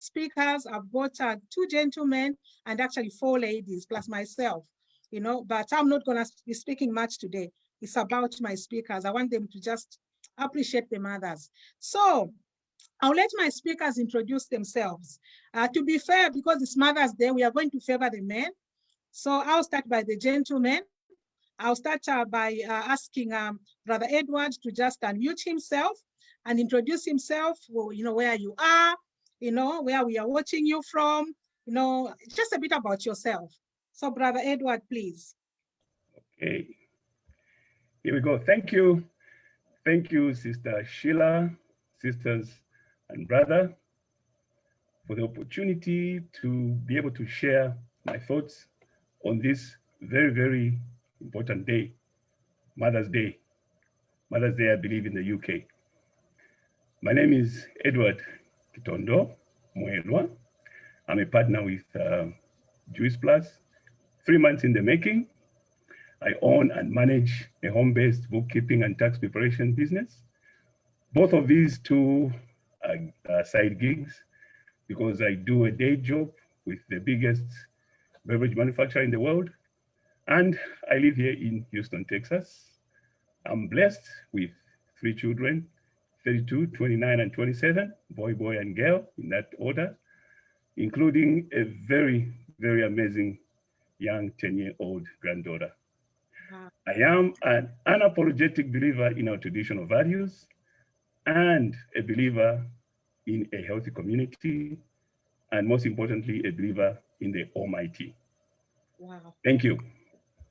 speakers. I've got two gentlemen and actually 4 ladies plus myself, but I'm not going to be speaking much today. It's about my speakers. I want them to just appreciate the mothers. So I'll let my speakers introduce themselves. To be fair, because it's Mother's Day, we are going to favor the men. So I'll start by the gentlemen. I'll start by asking Brother Edward to just unmute himself and introduce himself, where you are, where we are watching you from, just a bit about yourself. So Brother Edward, please. Okay, here we go. Thank you. Thank you, Sister Sheila, sisters and brother, for the opportunity to be able to share my thoughts on this very, very important day, Mother's Day. Mother's Day, I believe, in the UK. My name is Edward Kitondo Mwelwa. I'm a partner with Jewish Plus, 3 months in the making. I own and manage a home-based bookkeeping and tax preparation business. Both of these two are side gigs because I do a day job with the biggest beverage manufacturer in the world. And I live here in Houston, Texas. I'm blessed with 3 children, 32, 29, and 27, boy, and girl, in that order, including a very, very amazing young 10-year-old granddaughter. I am an unapologetic believer in our traditional values and a believer in a healthy community, and most importantly, a believer in the Almighty. Wow. Thank you.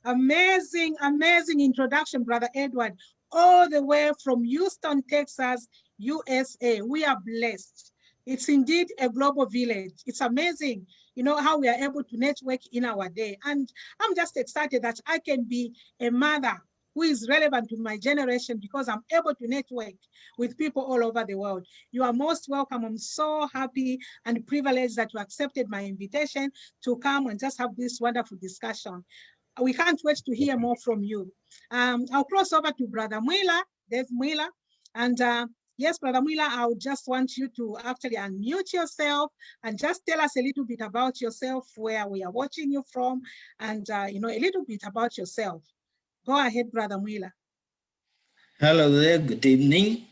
Amazing, amazing introduction, Brother Edward, all the way from Houston, Texas, USA. We are blessed. It's indeed a global village. It's amazing, how we are able to network in our day. And I'm just excited that I can be a mother who is relevant to my generation because I'm able to network with people all over the world. You are most welcome. I'm so happy and privileged that you accepted my invitation to come and just have this wonderful discussion. We can't wait to hear more from you. I'll cross over to Brother Mwila, Dave Mwila. And yes, Brother Mwila, I would just want you to actually unmute yourself and just tell us a little bit about yourself, where we are watching you from, and a little bit about yourself. Go ahead, Brother Mwila. Hello there, good evening.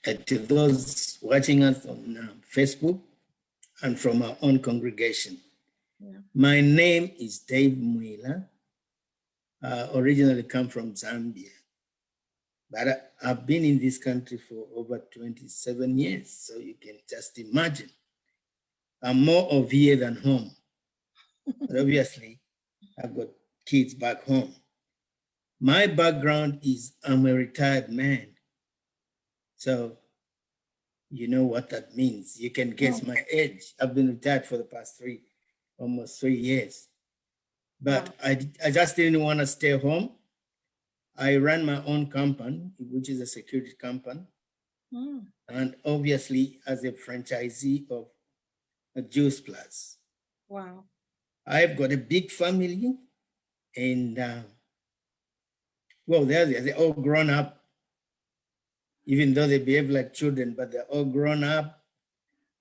To those watching us on Facebook and from our own congregation. Yeah. My name is Dave Mwila. Originally come from Zambia, but I've been in this country for over 27 years. So you can just imagine, I'm more of here than home. But obviously, I've got kids back home. My background is I'm a retired man. So you know what that means. You can guess my age. I've been retired for the past almost 3 years. But I just didn't want to stay home. I ran my own company, which is a security company. And obviously as a franchisee of Jewish Plus. Wow. I've got a big family and well, they're all grown up, even though they behave like children, but they're all grown up.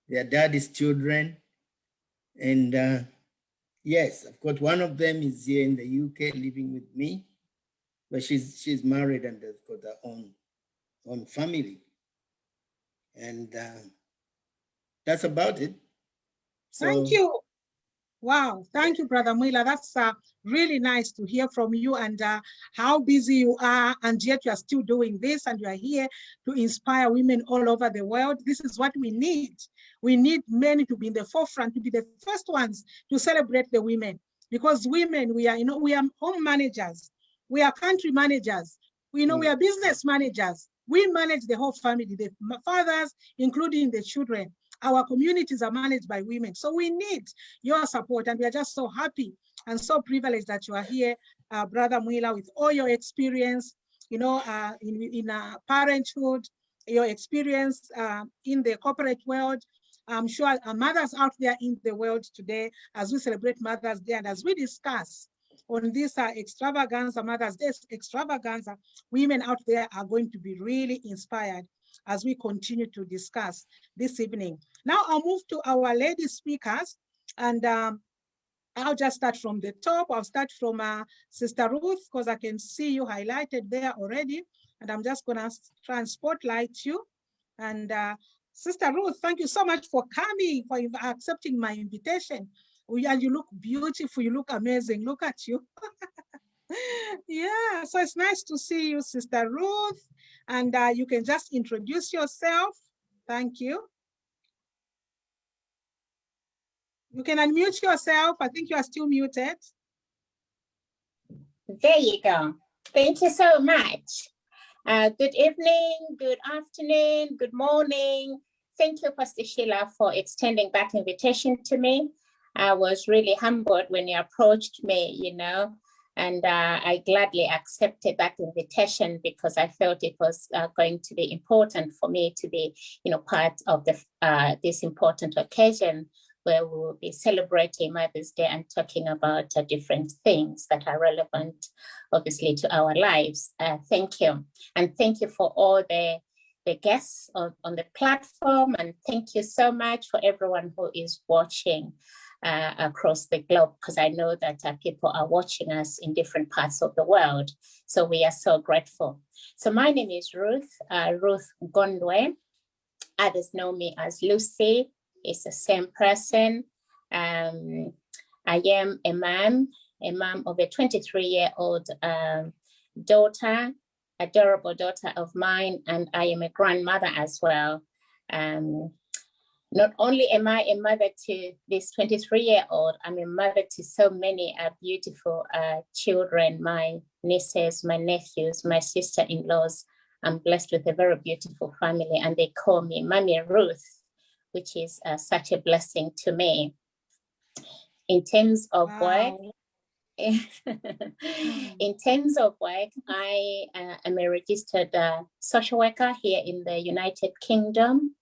Their daddy's children. And yes, of course, one of them is here in the UK living with me, but she's married and has got her own family. And that's about it. So, thank you. Wow, thank you, Brother Mwila. That's really nice to hear from you and how busy you are, and yet you are still doing this and you are here to inspire women all over the world. This is what we need. We need men to be in the forefront, to be the first ones to celebrate the women, because women, we are home managers, we are country managers, we are business managers. We manage the whole family, the fathers, including the children. Our communities are managed by women. So we need your support, and we are just so happy and so privileged that you are here, Brother Mwila, with all your experience, in parenthood, your experience in the corporate world. I'm sure mothers out there in the world today, as we celebrate Mother's Day and as we discuss on this extravaganza, Mother's Day extravaganza, women out there are going to be really inspired. as we continue to discuss this evening. Now I'll move to our lady speakers, and I'll just start from the top. I'll start from Sister Ruth, because I can see you highlighted there already, and I'm just gonna try and spotlight you. And Sister Ruth, thank you so much for coming, for accepting my invitation. And you look beautiful, you look amazing, look at you. Yeah, so it's nice to see you, Sister Ruth, and you can just introduce yourself. Thank you. You can unmute yourself. I think you are still muted. There you go. Thank you so much. Good evening, good afternoon, good morning. Thank you, Pastor Sheila, for extending that invitation to me. I was really humbled when you approached me, you know, and I gladly accepted that invitation because I felt it was going to be important for me to be, you know, part of the this important occasion where we will be celebrating Mother's Day and talking about different things that are relevant, obviously, to our lives. Thank you. And thank you for all the guests on the platform. And thank you so much for everyone who is watching across the globe, because I know that people are watching us in different parts of the world. So we are so grateful. So my name is Ruth, Ruth Gondwe. Others know me as Lucy. It's the same person. I am a mom of a 23-year-old daughter, adorable daughter of mine, and I am a grandmother as well. Not only am I a mother to this 23-year-old, I'm a mother to so many beautiful children, my nieces, my nephews, my sister-in-laws. I'm blessed with a very beautiful family, and they call me Mommy Ruth, which is such a blessing to me. In terms of work, in terms of work, I am a registered social worker here in the United Kingdom.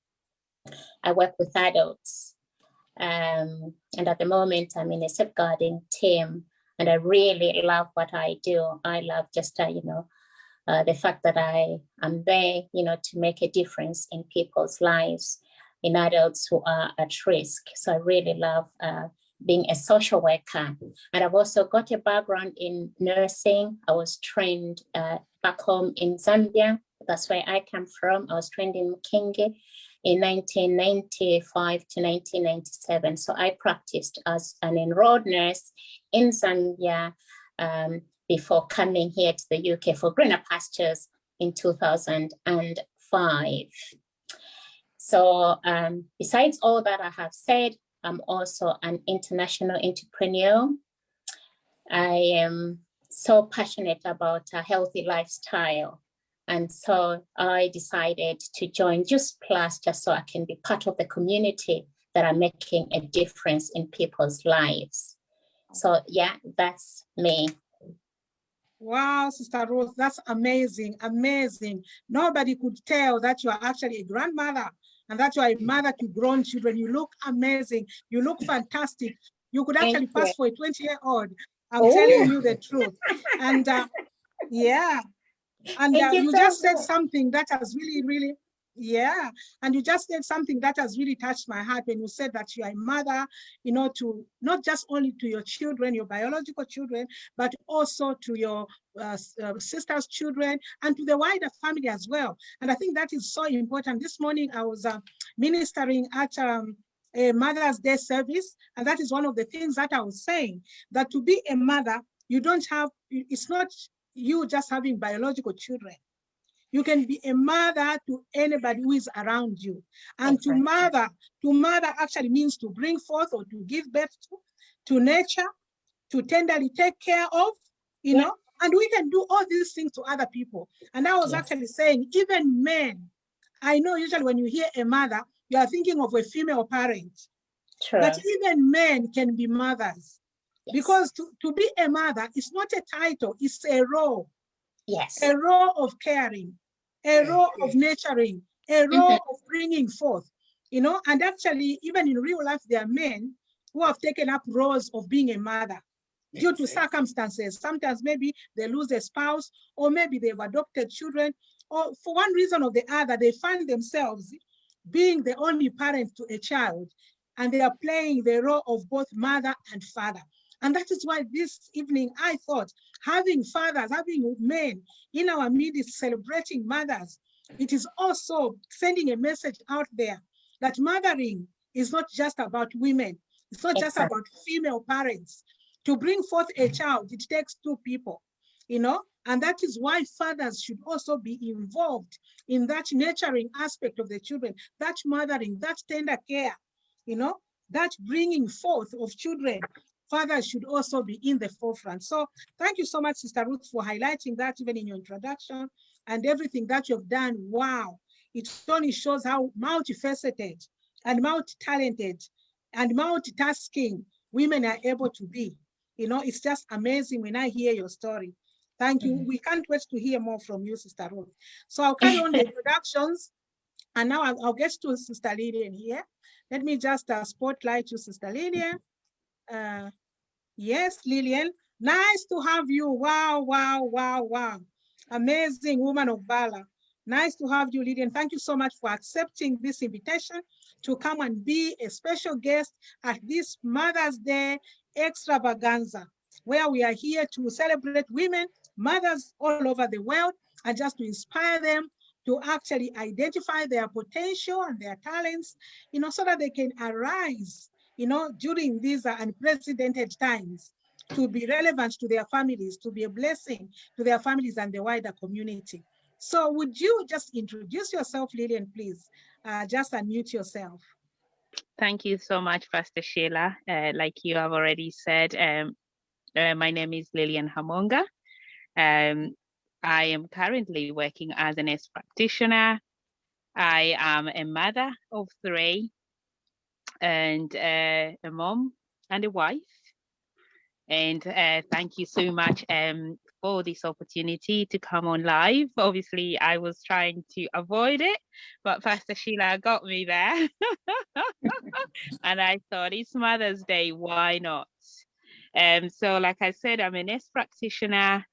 I work with adults, and at the moment I'm in a safeguarding team, and I really love what I do. I love just you know, the fact that I am there, you know, to make a difference in people's lives, in adults who are at risk. So I really love being a social worker. And I've also got a background in nursing. I was trained back home in Zambia. That's where I come from. I was trained in Mkinge in 1995 to 1997. So I practiced as an enrolled nurse in Zambia before coming here to the UK for greener pastures in 2005. So besides all that I have said, I'm also an international entrepreneur. I am so passionate about a healthy lifestyle. And so I decided to join Just Plus just so I can be part of the community that are making a difference in people's lives. So yeah, that's me. Wow, Sister Ruth, that's amazing, amazing. Nobody could tell that you are actually a grandmother and that you are a mother to grown children. You look amazing. You look fantastic. You could actually pass for a 20-year-old. I'm telling you the truth. And yeah, and you just said something that has really, yeah. And you just said something that has really touched my heart when you said that you are a mother, you know, to not just only to your children, your biological children, but also to your sister's children and to the wider family as well. And I think that is so important. This morning I was ministering at a Mother's Day service, and that is one of the things that I was saying, that to be a mother, you don't have, it's not you just having biological children. You can be a mother to anybody who is around you. And exactly. to mother actually means to bring forth or to give birth to nature, to tenderly take care of, you know, and we can do all these things to other people. And I was actually saying, even men, I know usually when you hear a mother, you are thinking of a female parent. True. But even men can be mothers. Because to be a mother is not a title, it's a role. Yes. A role of caring, a role of nurturing, a role of bringing forth, you know, and actually even in real life, there are men who have taken up roles of being a mother due to circumstances. Sometimes maybe they lose a spouse, or maybe they've adopted children, or for one reason or the other, they find themselves being the only parent to a child, and they are playing the role of both mother and father. And that is why this evening I thought having fathers, having men in our midst celebrating mothers, it is also sending a message out there that mothering is not just about women. It's not just about female parents. To bring forth a child, it takes two people, you know, and that is why fathers should also be involved in that nurturing aspect of the children, that mothering, that tender care, you know, that bringing forth of children. Fathers should also be in the forefront. So thank you so much, Sister Ruth, for highlighting that even in your introduction and everything that you've done. Wow, it only shows how multifaceted and multi-talented and multitasking women are able to be. You know, it's just amazing when I hear your story. Thank you. We can't wait to hear more from you, Sister Ruth. So I'll carry on the introductions, and now I'll get to Sister Lillian here. Let me just spotlight you, Sister Lillian. Yes, Lillian, nice to have you. Wow, wow, wow, wow. Amazing woman of valor. Nice to have you, Lillian. Thank you so much for accepting this invitation to come and be a special guest at this Mother's Day extravaganza, where we are here to celebrate women, mothers all over the world, and just to inspire them to actually identify their potential and their talents, you know, so that they can arise, you know, during these unprecedented times, to be relevant to their families, to be a blessing to their families and the wider community. So would you just introduce yourself, Lillian, please? Just unmute yourself. Thank you so much, Pastor Sheila. Like you have already said, my name is Lillian Hamonga. I am currently working as a nurse practitioner. I am a mother of 3 and a mom and a wife. And thank you so much for this opportunity to come on live. Obviously, I was trying to avoid it, but Pastor Sheila got me there. And I thought it's Mother's Day, why not? So like I said, I'm a nurse practitioner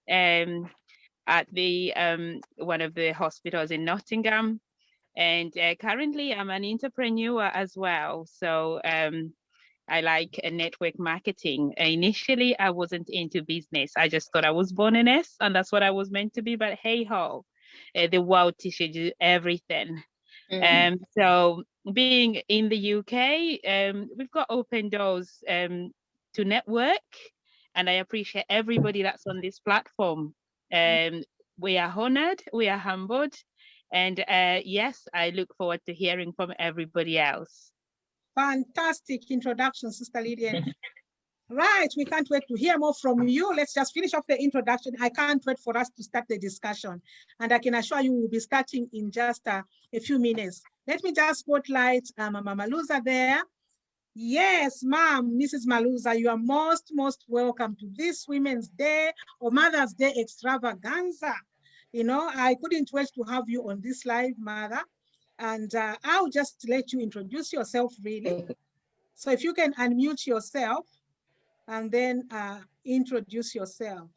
at the one of the hospitals in Nottingham. And currently I'm an entrepreneur as well. So I like network marketing. Initially, I wasn't into business. I just thought I was born a nurse and that's what I was meant to be. But hey ho, the world teaches you everything. So being in the UK, we've got open doors to network, and I appreciate everybody that's on this platform. We are honored, we are humbled, and yes, I look forward to hearing from everybody else. Fantastic introduction, Sister Lillian. Right, we can't wait to hear more from you. Let's just finish off the introduction. I can't wait for us to start the discussion. And I can assure you we'll be starting in just a few minutes. Let me just spotlight Mama Maluza there. Yes, ma'am, Mrs. Maluza, you are most welcome to this Women's Day or Mother's Day extravaganza. You know, I couldn't wait to have you on this live, Mother. And I'll just let you introduce yourself, really. So if you can unmute yourself and then introduce yourself.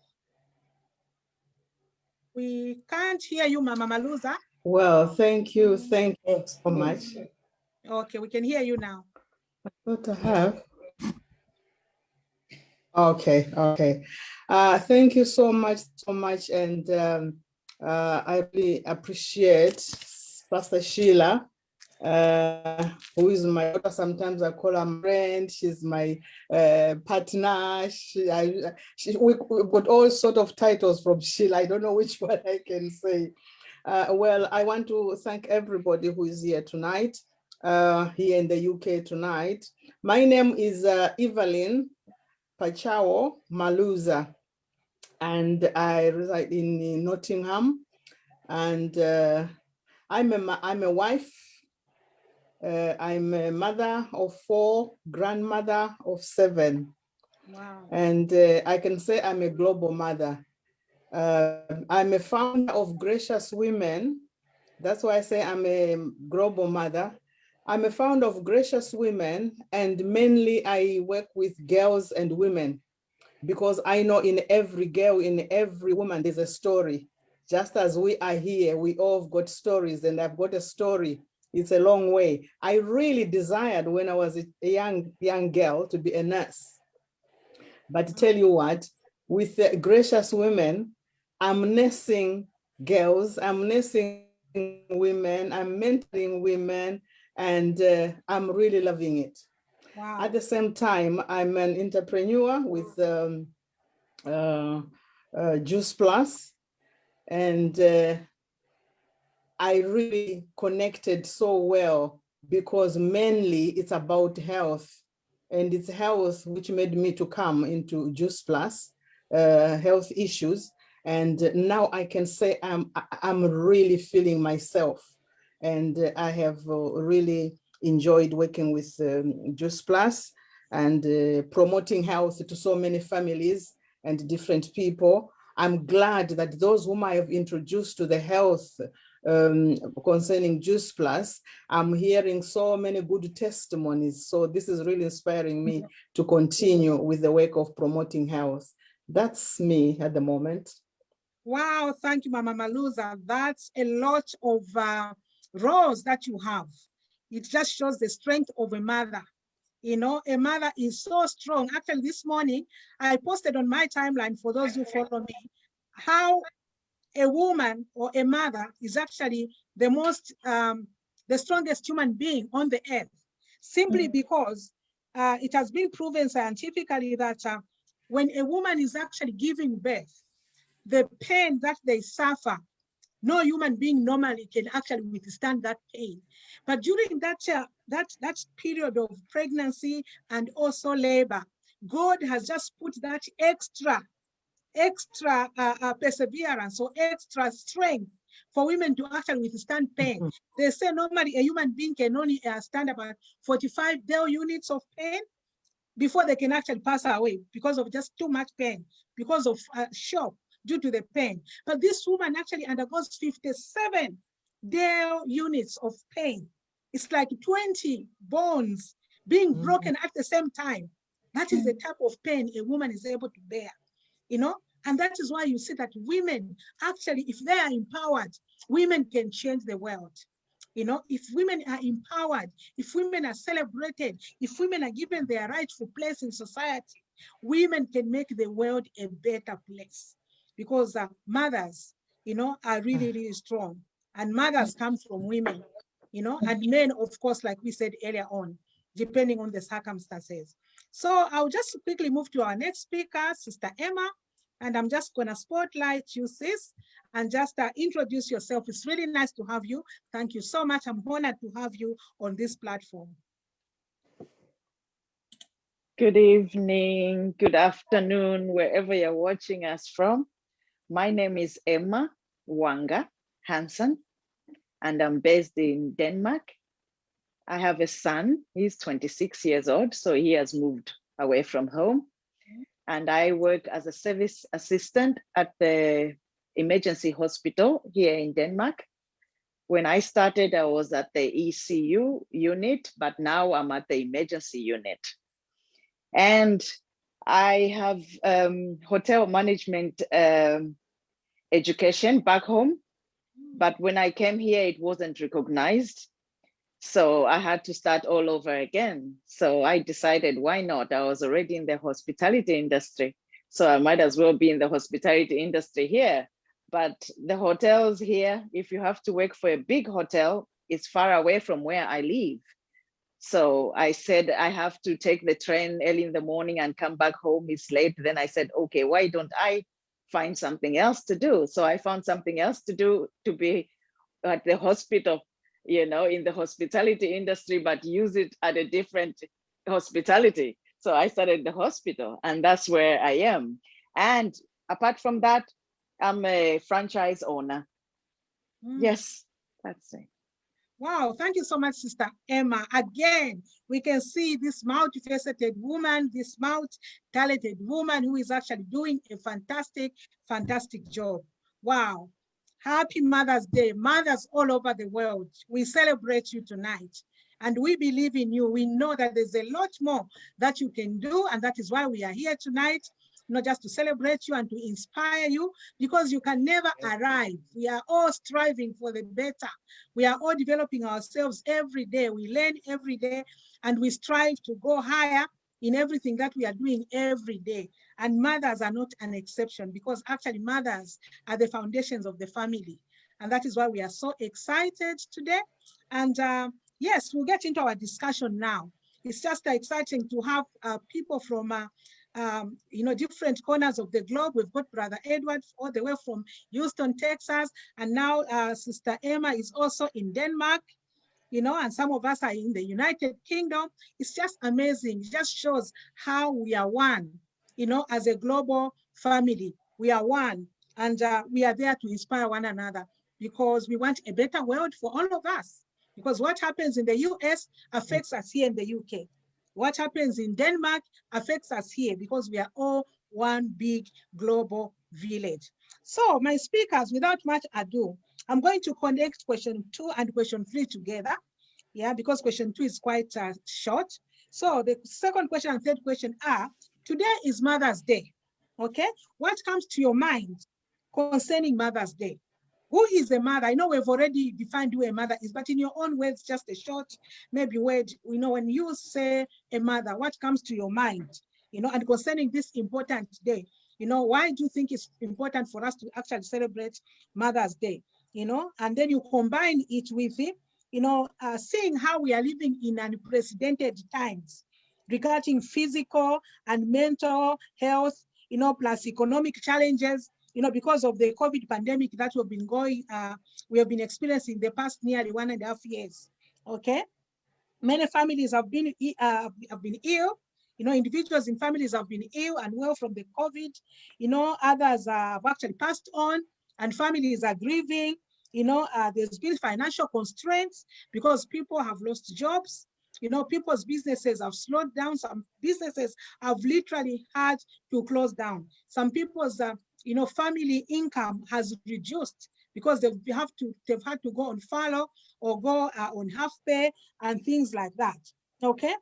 We can't hear you, Mama Maluza. Well, thank you so much. Okay, we can hear you now. I thought I have. Okay. Thank you so much. And I really appreciate Pastor Sheila, who is my daughter. Sometimes I call her friend. She's my partner. We've got all sort of titles from Sheila. I don't know which one I can say. Well, I want to thank everybody who is here tonight, here in the UK tonight. My name is Evelyn Pachao Maluza, and I reside in Nottingham. And I'm a wife. I'm a mother of 4, grandmother of 7. Wow. And I can say I'm a global mother. I'm a founder of Gracious Women. That's why I say I'm a global mother. I'm a founder of Gracious Women, and mainly I work with girls and women, because I know in every girl, in every woman, there's a story. just as we are here, we all have got stories, and I've got a story. It's a long way. I really desired when I was a young girl to be a nurse. But to tell you what, with the gracious women, I'm nursing girls, I'm nursing women, I'm mentoring women, and I'm really loving it. Wow. At the same time, I'm an entrepreneur with Juice Plus, and I really connected so well because mainly it's about health, and it's health which made me to come into Juice Plus, health issues. And now I can say I'm really feeling myself, and I have really enjoyed working with Juice Plus and promoting health to so many families and different people. I'm glad that those whom I have introduced to the health concerning Juice Plus, I'm hearing so many good testimonies. So this is really inspiring me to continue with the work of promoting health. That's me at the moment. Wow, thank you, Mama Maluza. That's a lot of roles that you have. It just shows the strength of a mother. You know, a mother is so strong. Actually, this morning, I posted on my timeline, for those who follow me, how a woman or a mother is actually the strongest human being on the earth, simply because it has been proven scientifically that when a woman is actually giving birth, the pain that they suffer, no human being normally can actually withstand that pain. But during that period of pregnancy and also labor, God has just put that extra perseverance or extra strength for women to actually withstand pain. They say normally a human being can only stand about 45 Dell units of pain before they can actually pass away because of just too much pain, because of shock due to the pain. But this woman actually undergoes 57 Dell units of pain. It's like 20 bones being broken at the same time. That is the type of pain a woman is able to bear, you know? And that is why you see that women, actually, if they are empowered, women can change the world. You know, if women are empowered, if women are celebrated, if women are given their rightful place in society, women can make the world a better place. Because mothers, you know, are really, really strong. And mothers come from women, you know, and men, of course, like we said earlier on, depending on the circumstances. So I'll just quickly move to our next speaker, Sister Emma. And I'm just going to spotlight you, sis, and just introduce yourself. It's really nice to have you. Thank you so much. I'm honored to have you on this platform. Good evening, good afternoon, wherever you're watching us from. My name is Emma Wanga Hansen, and I'm based in Denmark. I have a son, he's 26 years old, so he has moved away from home. And I work as a service assistant at the emergency hospital here in Denmark. When I started, I was at the ECU unit, but now I'm at the emergency unit. And I have hotel management education back home, but when I came here, it wasn't recognized. So I had to start all over again. So I decided, why not? I was already in the hospitality industry, so I might as well be in the hospitality industry here. But the hotels here, if you have to work for a big hotel, it's far away from where I live. So I said, I have to take the train early in the morning and come back home, it's late. Then I said, okay, why don't I find something else to do? So I found something else to do, to be at the hospital, you know, in the hospitality industry, but use it at a different hospitality. So I started the hospital, and that's where I am. And apart from that, I'm a franchise owner. Yes, that's it. Wow, thank you so much, Sister Emma. Again, we can see this multifaceted woman, this multi-talented woman who is actually doing a fantastic, fantastic job. Wow. Happy Mother's Day, mothers all over the world. We celebrate you tonight, and we believe in you. We know that there's a lot more that you can do, and that is why we are here tonight. not just to celebrate you and to inspire you, because you can never arrive. We are all striving for the better. We are all developing ourselves every day. We learn every day, and we strive to go higher in everything that we are doing every day. And mothers are not an exception, because actually mothers are the foundations of the family. And that is why we are so excited today. And yes, we'll get into our discussion now. It's just exciting to have people from different corners of the globe. We've got Brother Edward all the way from Houston, Texas, and now Sister Emma is also in Denmark, and some of us are in the United Kingdom. It's just amazing. It just shows how we are one, as a global family. We are one, and we are there to inspire one another, because we want a better world for all of us. Because what happens in the US affects us here in the UK. What happens in Denmark affects us here, because we are all one big global village. So my speakers, without much ado, I'm going to connect question 2 and question 3 together. Yeah, because question 2 is quite short. So the second question and third question are, today is Mother's Day. Okay, what comes to your mind concerning Mother's Day? Who is a mother? I know we've already defined who a mother is, but in your own words, just a short, maybe word, when you say a mother, what comes to your mind? And concerning this important day, why do you think it's important for us to actually celebrate Mother's Day? And then you combine it with, seeing how we are living in unprecedented times regarding physical and mental health, plus economic challenges, because of the COVID pandemic that we have been experiencing the past nearly 1.5 years. Okay, many families have been ill. Individuals in families have been ill and well from the COVID. Others have actually passed on, and families are grieving. There's been financial constraints because people have lost jobs. People's businesses have slowed down. Some businesses have literally had to close down. Some people's family income has reduced because they've had to go on furlough or go on half pay and things like that. Okay.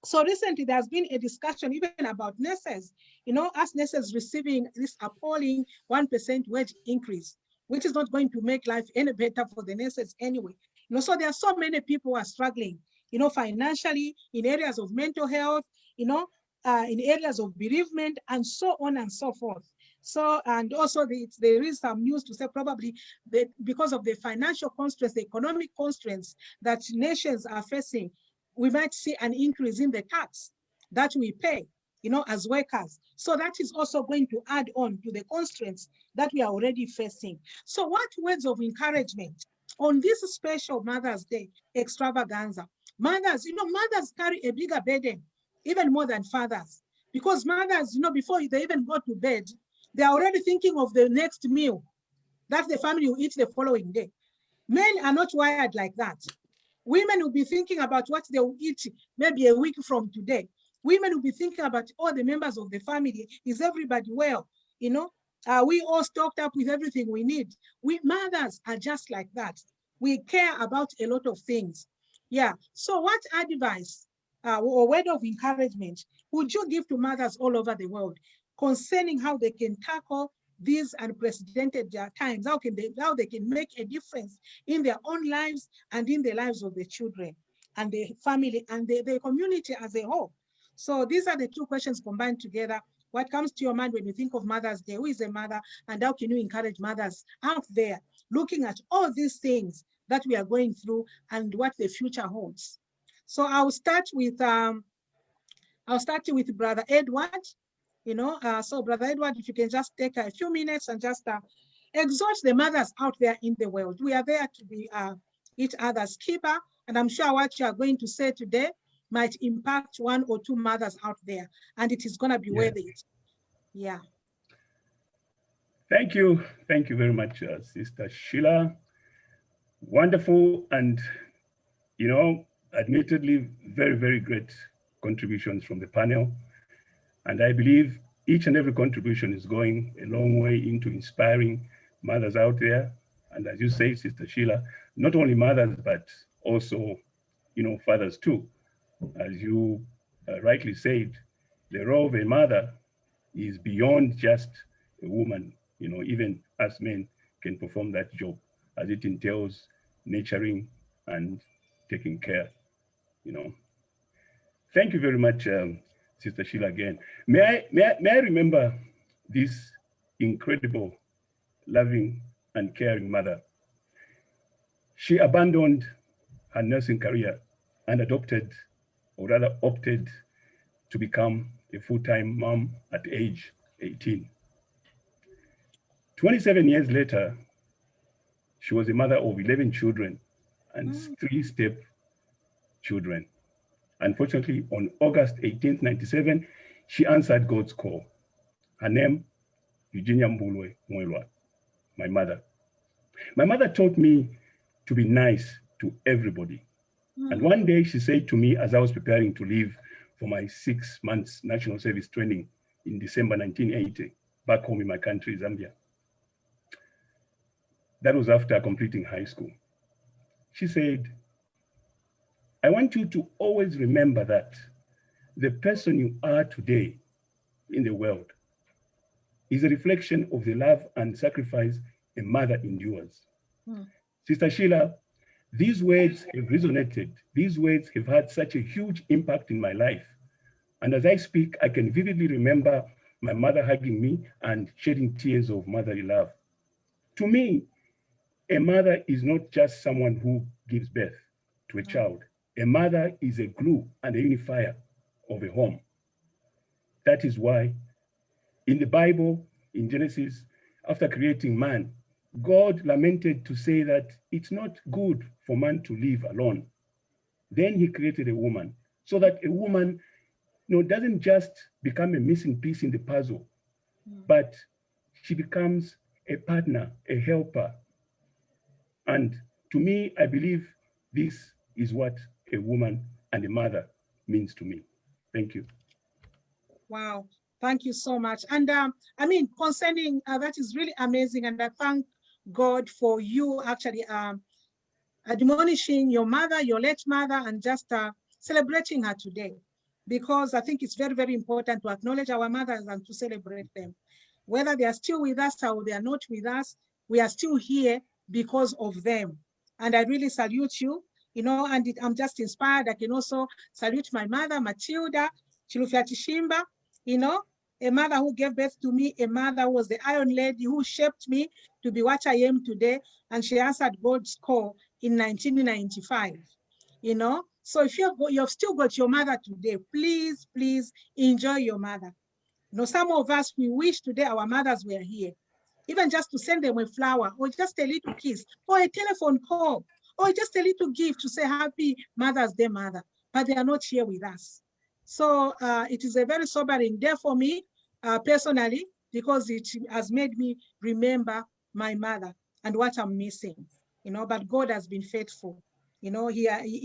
So recently there's been a discussion even about nurses, us nurses receiving this appalling 1% wage increase, which is not going to make life any better for the nurses anyway. So there are so many people who are struggling, financially, in areas of mental health, in areas of bereavement, and so on and so forth. So, and also there is some news to say probably that because of the financial constraints, the economic constraints that nations are facing, we might see an increase in the tax that we pay, as workers. So that is also going to add on to the constraints that we are already facing. So what words of encouragement on this special Mother's Day extravaganza? Mothers, mothers carry a bigger burden, even more than fathers, because mothers, before they even go to bed, they're already thinking of the next meal that the family will eat the following day. Men are not wired like that. Women will be thinking about what they will eat maybe a week from today. Women will be thinking about all the members of the family. Is everybody well? Are we all stocked up with everything we need? We mothers are just like that. We care about a lot of things. Yeah. So what advice or word of encouragement would you give to mothers all over the world concerning how they can tackle these unprecedented times, how they can make a difference in their own lives and in the lives of the children and the family and the community as a whole? So these are the two questions combined together. What comes to your mind when you think of Mother's Day? Who is a mother, and how can you encourage mothers out there looking at all these things that we are going through and what the future holds? So I'll start with Brother Edward. So Brother Edward, if you can just take a few minutes and just exhort the mothers out there in the world. We are there to be each other's keeper, and I'm sure what you are going to say today might impact 1 or 2 mothers out there, and it is going to be worth it. Yeah. Thank you very much, Sister Sheila. Wonderful, and admittedly very, very great contributions from the panel. And I believe each and every contribution is going a long way into inspiring mothers out there. And as you say, Sister Sheila, not only mothers, but also, fathers too. As you rightly said, the role of a mother is beyond just a woman. You know, even us men can perform that job, as it entails nurturing and taking care, you know. Thank you very much, Sister Sheila, again. May I remember this incredible, loving and caring mother. She abandoned her nursing career and adopted, or rather opted to become a full-time mom at age 18. 27 years later, she was a mother of 11 children and 3 step children. Unfortunately, on August 18th, 1997, she answered God's call. Her name, Eugenia Mbulwe Mwelwa, my mother. My mother taught me to be nice to everybody. And one day she said to me, as I was preparing to leave for my 6 months national service training in December 1980, back home in my country, Zambia. That was after completing high school. She said, I want you to always remember that the person you are today in the world is a reflection of the love and sacrifice a mother endures. Sister Sheila, these words have resonated. These words have had such a huge impact in my life. And as I speak, I can vividly remember my mother hugging me and shedding tears of motherly love. To me, a mother is not just someone who gives birth to a child. A mother is a glue and a unifier of a home. That is why in the Bible, in Genesis, after creating man, God lamented to say that it's not good for man to live alone. Then he created a woman so that a woman, doesn't just become a missing piece in the puzzle, but she becomes a partner, a helper. And to me, I believe this is what a woman and a mother means to me. Thank you. Wow, thank you so much. And concerning that is really amazing. And I thank God for you actually admonishing your mother, your late mother, and just celebrating her today. Because I think it's very, very important to acknowledge our mothers and to celebrate them. Whether they are still with us or they are not with us, we are still here because of them. And I really salute you, and I'm just inspired. I can also salute my mother, Matilda Chilufyatishimba, a mother who gave birth to me, a mother who was the Iron Lady who shaped me to be what I am today. And she answered God's call in 1995, So if you've still got your mother today, please, please enjoy your mother. Some of us, we wish today our mothers were here, even just to send them a flower or just a little kiss or a telephone call or just a little gift to say Happy Mother's Day, Mother, but they are not here with us. So it is a very sobering day for me personally, because it has made me remember my mother and what I'm missing, but God has been faithful. He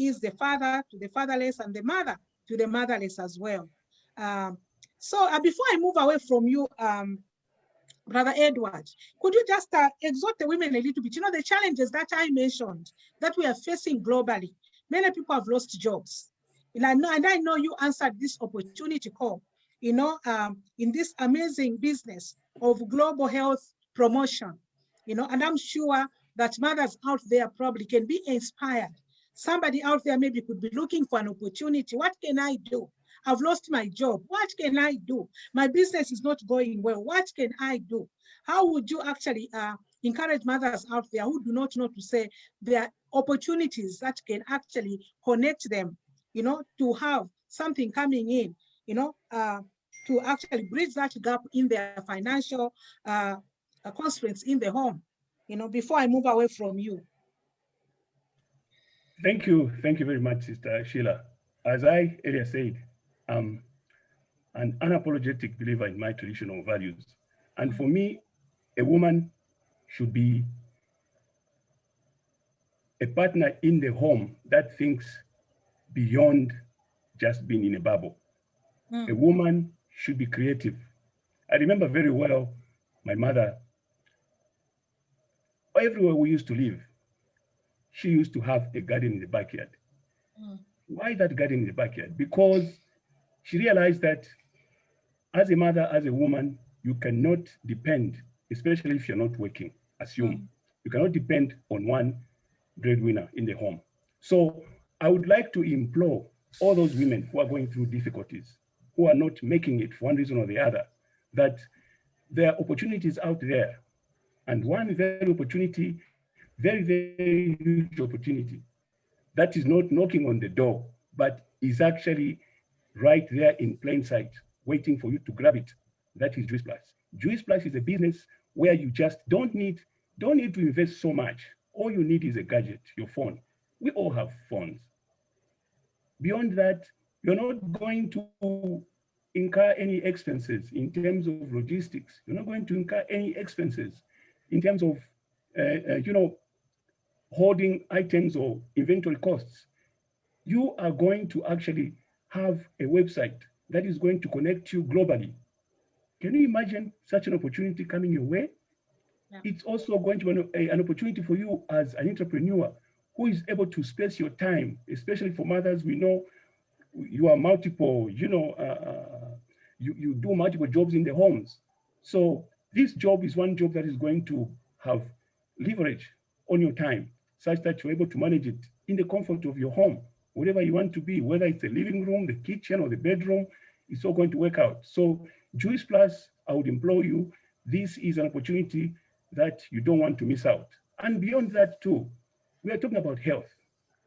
is the father to the fatherless and the mother to the motherless as well. So before I move away from you, Brother Edward, could you just exhort the women a little bit? The challenges that I mentioned that we are facing globally. Many people have lost jobs. And I know you answered this opportunity call, in this amazing business of global health promotion, and I'm sure that mothers out there probably can be inspired. Somebody out there maybe could be looking for an opportunity. What can I do? I've lost my job. What can I do? My business is not going well. What can I do? How would you actually encourage mothers out there who do not know to say there are opportunities that can actually connect them, to have something coming in, to actually bridge that gap in their financial constraints in the home, before I move away from you? Thank you very much, Sister Sheila. As I earlier said, I'm an unapologetic believer in my traditional values. And for me, a woman should be a partner in the home that thinks beyond just being in a bubble. A woman should be creative. I remember very well my mother, everywhere we used to live, she used to have a garden in the backyard. Why that garden in the backyard? Because she realized that as a mother, as a woman, you cannot depend, especially if you're not working, assume, you cannot depend on one breadwinner in the home. So I would like to implore all those women who are going through difficulties, who are not making it for one reason or the other, that there are opportunities out there. And one very opportunity, very, very huge opportunity, that is not knocking on the door, but is actually right there in plain sight, waiting for you to grab it. That is Juice Plus. Juice Plus is a business where you just don't need to invest so much. All you need is a gadget, your phone. We all have phones. Beyond that, you're not going to incur any expenses in terms of logistics. You're not going to incur any expenses in terms of, holding items or inventory costs. You are going to actually have a website that is going to connect you globally. Can you imagine such an opportunity coming your way? Yeah. It's also going to be an opportunity for you as an entrepreneur who is able to space your time, especially for mothers. We know you are multiple, you do multiple jobs in the homes. So this job is one job that is going to have leverage on your time, such that you're able to manage it in the comfort of your home, wherever you want to be, whether it's the living room, the kitchen, or the bedroom, it's all going to work out. So Juice Plus, I would implore you, this is an opportunity that you don't want to miss out. And beyond that too, we are talking about health.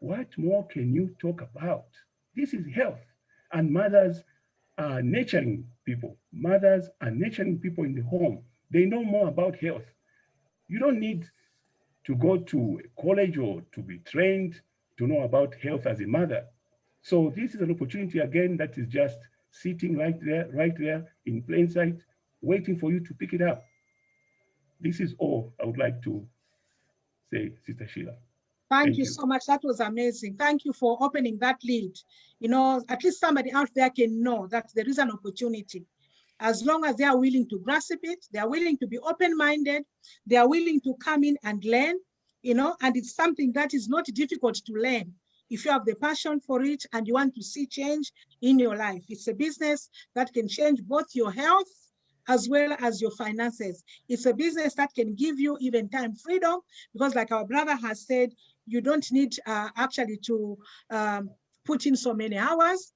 What more can you talk about? This is health. And mothers are nurturing people. Mothers are nurturing people in the home. They know more about health. You don't need to go to college or to be trained to know about health as a mother. So this is an opportunity again that is just sitting right there in plain sight, waiting for you to pick it up. This is all I would like to say, Sister Sheila. Thank you so much. That was amazing. Thank you for opening that lead. At least somebody out there can know that there is an opportunity. As long as they are willing to grasp it, they are willing to be open-minded, they are willing to come in and learn, and it's something that is not difficult to learn. If you have the passion for it and you want to see change in your life, it's a business that can change both your health as well as your finances. It's a business that can give you even time freedom, because like our brother has said, you don't need actually to put in so many hours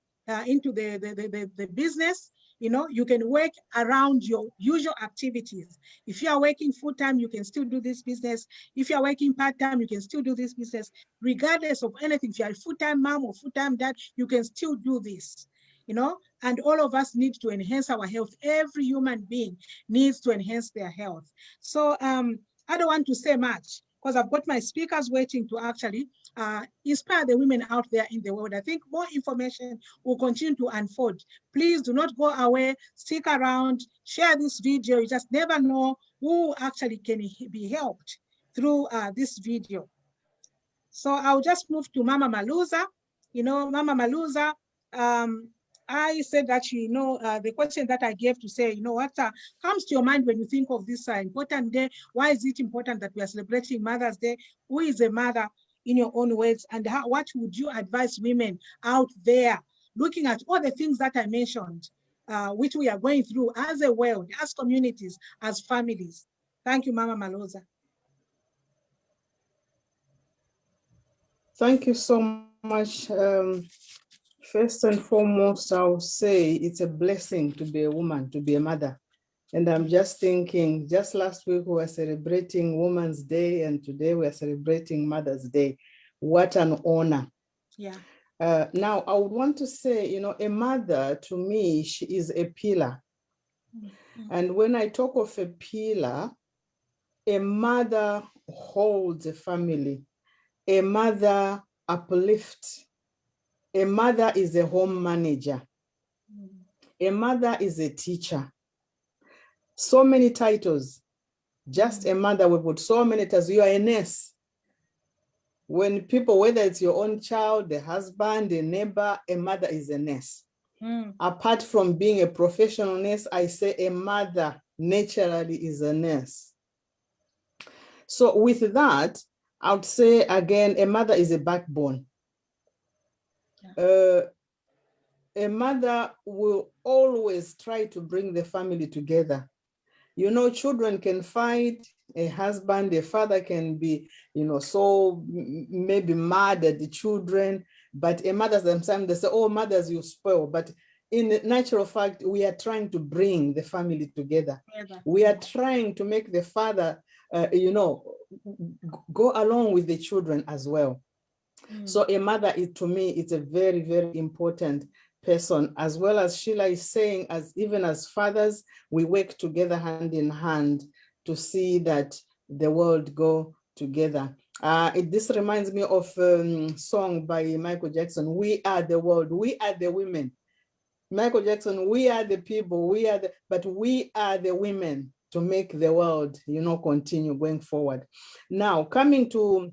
into the business. You can work around your usual activities. If you are working full-time, you can still do this business. If you are working part-time, you can still do this business. Regardless of anything, if you are a full-time mom or full-time dad, you can still do this. And all of us need to enhance our health. Every human being needs to enhance their health. So I don't want to say much, because I've got my speakers waiting to actually inspire the women out there in the world. I think more information will continue to unfold. Please do not go away, stick around, share this video. You just never know who actually can be helped through this video. So I'll just move to Mama Maluza. Mama Maluza, I said that, the question that I gave to say, what comes to your mind when you think of this important day? Why is it important that we are celebrating Mother's Day? Who is a mother in your own words? And what would you advise women out there looking at all the things that I mentioned, which we are going through as a world, as communities, as families? Thank you, Mama Maluza. Thank you so much. First and foremost, I would say it's a blessing to be a woman, to be a mother. And I'm just thinking, just last week we were celebrating Women's Day, and today we are celebrating Mother's Day. What an honor. Yeah. Now, I would want to say, a mother, to me, she is a pillar. Mm-hmm. And when I talk of a pillar, a mother holds a family. A mother uplifts. A mother is a home manager. A mother is a teacher. So many titles. Just a mother, we put so many titles. You are a nurse. When people, whether it's your own child, the husband, the neighbor, a mother is a nurse. Apart from being a professional nurse, I say a mother naturally is a nurse. So with that, I would say again, a mother is a backbone. a mother will always try to bring the family together. You know, children can fight, a husband, a father can be, you know, so maybe mad at the children, but a mother sometimes they say, oh, mothers, you spoil. But in natural fact, we are trying to bring the family together. We are trying to make the father, you know, go along with the children as well. So a mother, to me, it's a very, very important person, as well as Sheila is saying, as even as fathers, we work together hand in hand to see that the world go together. This reminds me of a song by Michael Jackson, We Are the World, We Are the Women. Michael Jackson, we are the people, but we are the women to make the world, you know, continue going forward. Now, coming to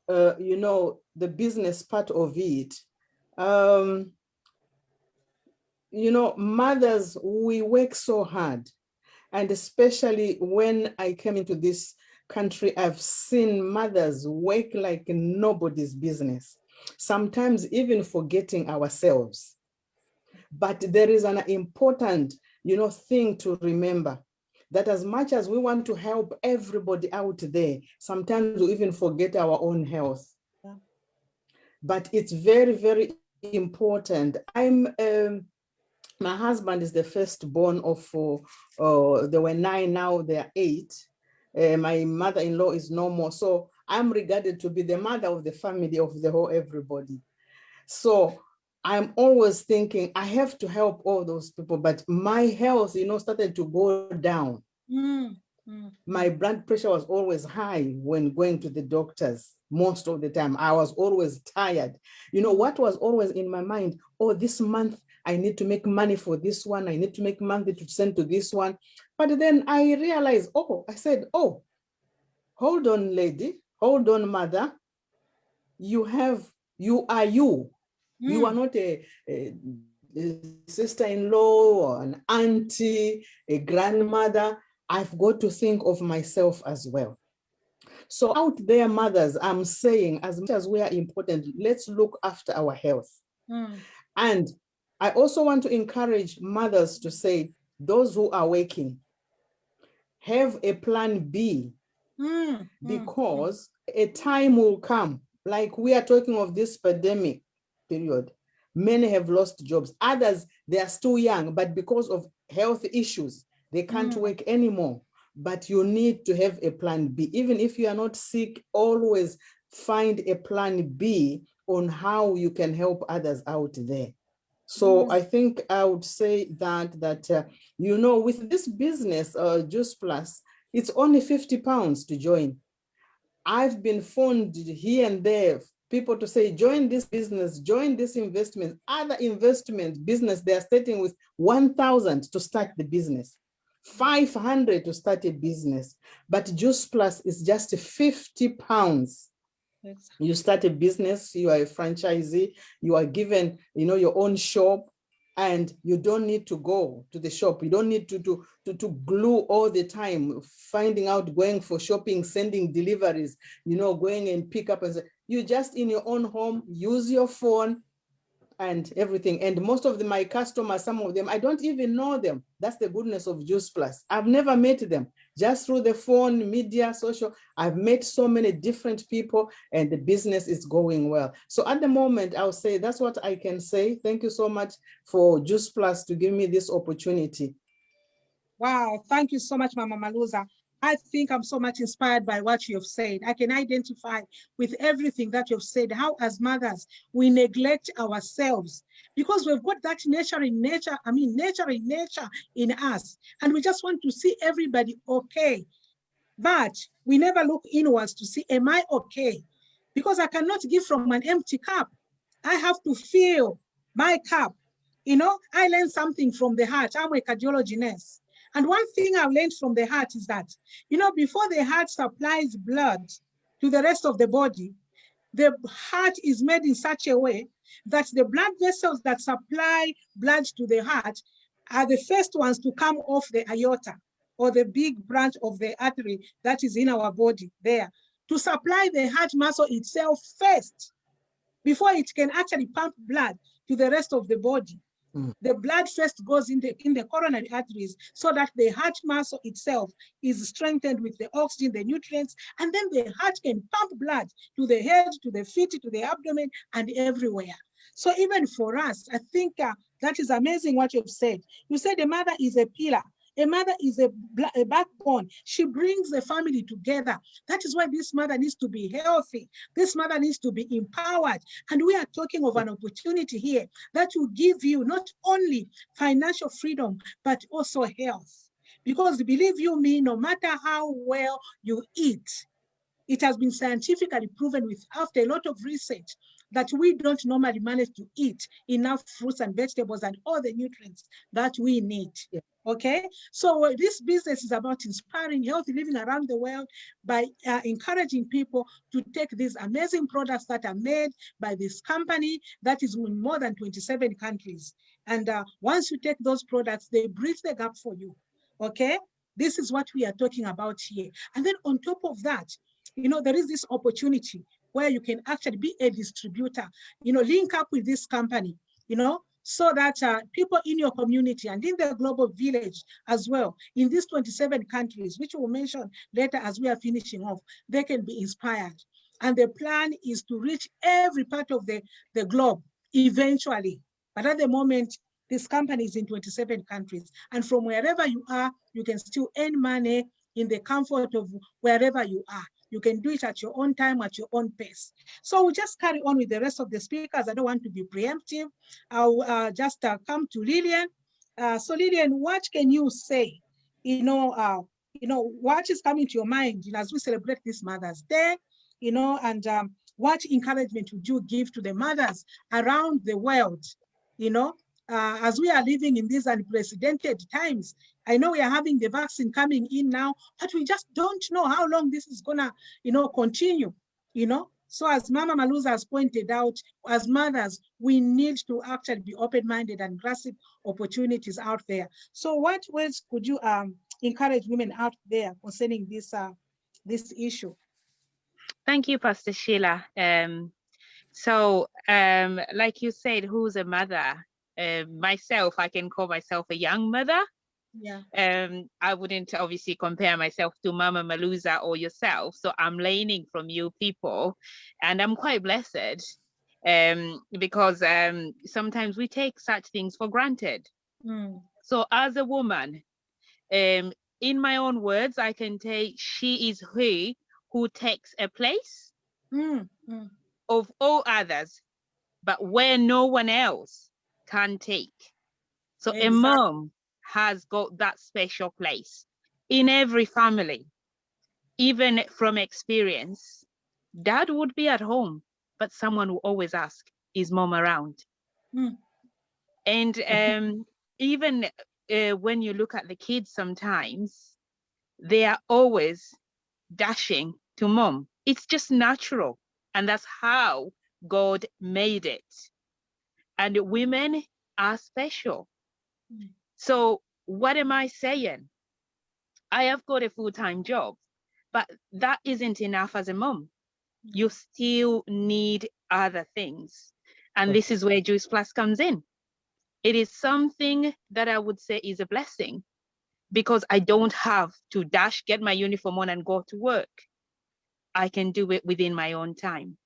you know, the business part of it. You know, mothers, we work so hard. And especially when I came into this country, I've seen mothers work like nobody's business, sometimes even forgetting ourselves. But there is an important, you know, thing to remember, that as much as we want to help everybody out there, sometimes we even forget our own health. Yeah. But it's very, very important. My husband is the firstborn of, there were 9, now they are 8. My mother-in-law is no more. So I'm regarded to be the mother of the family, of the whole everybody. So I'm always thinking, I have to help all those people, but my health, you know, started to go down. My blood pressure was always high when going to the doctors. Most of the time, I was always tired. You know, what was always in my mind, oh, this month, I need to make money for this one. I need to make money to send to this one. But then I realized, I said, hold on, lady, hold on, mother. You are you. You are not a sister-in-law or an auntie, a grandmother. I've got to think of myself as well. So out there, mothers, I'm saying, as much as we are important, let's look after our health. And I also want to encourage mothers to say, those who are working, have a plan B, because a time will come, like we are talking of this pandemic period. Many have lost jobs. Others, they are still young, but because of health issues, they can't work anymore. But you need to have a plan B. Even if you are not sick, always find a plan B on how you can help others out there. So I think I would say that you know, with this business, Juice Plus, it's only £50 to join. I've been phoned here and there, people to say, join this business, join this investment, other investment business, they are starting with 1,000 to start the business, 500 to start a business, but Juice Plus is just £50. You start a business, you are a franchisee, you are given, you know, your own shop, and you don't need to go to the shop. You don't need to glue all the time, finding out, going for shopping, sending deliveries, you know, going and pick up. And say, you just in your own home, use your phone and everything. And most of my customers, some of them, I don't even know them. That's the goodness of Juice Plus. I've never met them. Just through the phone, media, social, I've met so many different people, and the business is going well. So at the moment, I'll say that's what I can say. Thank you so much for Juice Plus to give me this opportunity. Wow, thank you so much, Mama Maluza. I think I'm so much inspired by what you've said. I can identify with everything that you've said, how as mothers, we neglect ourselves because we've got that nature in us. And we just want to see everybody okay. But we never look inwards to see, am I okay? Because I cannot give from an empty cup. I have to fill my cup. You know, I learned something from the heart. I'm a cardiology nurse. And one thing I've learned from the heart is that, you know, before the heart supplies blood to the rest of the body, the heart is made in such a way that the blood vessels that supply blood to the heart are the first ones to come off the aorta, or the big branch of the artery that is in our body there, to supply the heart muscle itself first, before it can actually pump blood to the rest of the body. The blood first goes in the coronary arteries so that the heart muscle itself is strengthened with the oxygen, the nutrients, and then the heart can pump blood to the head, to the feet, to the abdomen, and everywhere. So even for us, I think that is amazing what you've said. You said a mother is a pillar. A mother is a backbone. She brings the family together. That is why this mother needs to be healthy. This mother needs to be empowered. And we are talking of an opportunity here that will give you not only financial freedom, but also health. Because believe you me, no matter how well you eat, it has been scientifically proven after a lot of research that we don't normally manage to eat enough fruits and vegetables and all the nutrients that we need. Yeah. Okay, so this business is about inspiring healthy living around the world by encouraging people to take these amazing products that are made by this company that is in more than 27 countries. And once you take those products, they bridge the gap for you. Okay, this is what we are talking about here. And then on top of that, you know, there is this opportunity where you can actually be a distributor, you know, link up with this company, you know, so that people in your community and in the global village as well, in these 27 countries, which we'll mention later as we are finishing off, they can be inspired. And the plan is to reach every part of the globe eventually. But at the moment, this company is in 27 countries. And from wherever you are, you can still earn money in the comfort of wherever you are. You can do it at your own time, at your own pace. So we'll just carry on with the rest of the speakers. I don't want to be preemptive. I'll just come to Lillian. So Lillian, what can you say? You know, what is coming to your mind, you know, as we celebrate this Mother's Day, you know, and what encouragement would you give to the mothers around the world, you know, as we are living in these unprecedented times? I know we are having the vaccine coming in now, but we just don't know how long this is gonna, you know, continue, you know? So as Mama Maluza has pointed out, as mothers, we need to actually be open-minded and grasp opportunities out there. So what ways could you encourage women out there concerning this, this issue? Thank you, Pastor Sheila. Like you said, who's a mother? Myself, I can call myself a young mother. Yeah. I wouldn't obviously compare myself to Mama Maluza or yourself. So I'm learning from you people, and I'm quite blessed because sometimes we take such things for granted. So as a woman, in my own words, I can say she is who takes a place of all others, but where no one else can take. So exactly. A mom has got that special place in every family. Even from experience, dad would be at home, but someone will always ask, is mom around? And even when you look at the kids sometimes, they are always dashing to mom. It's just natural. And that's how God made it. And women are special. So what am I saying? I have got a full-time job, but that isn't enough as a mom. You still need other things. And this is where Juice Plus comes in. It is something that I would say is a blessing because I don't have to dash, get my uniform on and go to work. I can do it within my own time.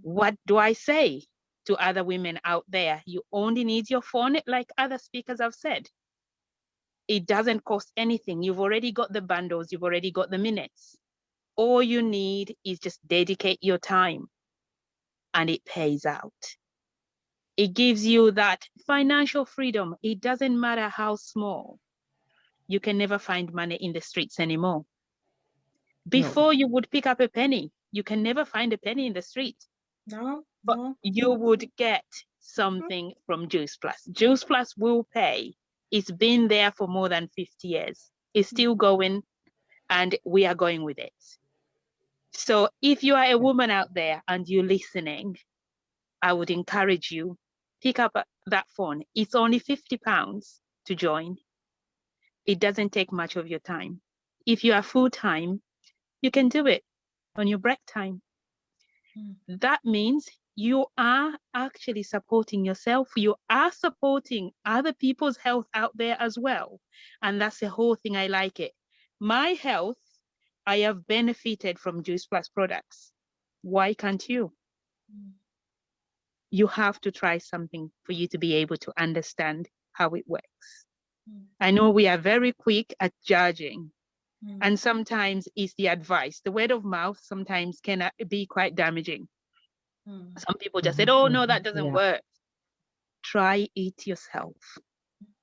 What do I say to other women out there? You only need your phone, like other speakers have said. It doesn't cost anything. You've already got the bundles. You've already got the minutes. All you need is just dedicate your time and it pays out. It gives you that financial freedom. It doesn't matter how small. You can never find money in the streets anymore. Before you would pick up a penny, you can never find a penny in the street. But you would get something from Juice Plus. Juice Plus will pay. It's been there for more than 50 years. It's still going, and we are going with it. So if you are a woman out there and you're listening, I would encourage you, pick up that phone. It's only £50 to join. It doesn't take much of your time. If you are full-time, you can do it on your break time. That means you are actually supporting yourself. You are supporting other people's health out there as well. And that's the whole thing. I like it. My health, I have benefited from Juice Plus products. Why can't you? You have to try something for you to be able to understand how it works. I know we are very quick at judging, and sometimes it's the advice. The word of mouth sometimes can be quite damaging. Some people just said, oh, no, that doesn't work. Try it yourself.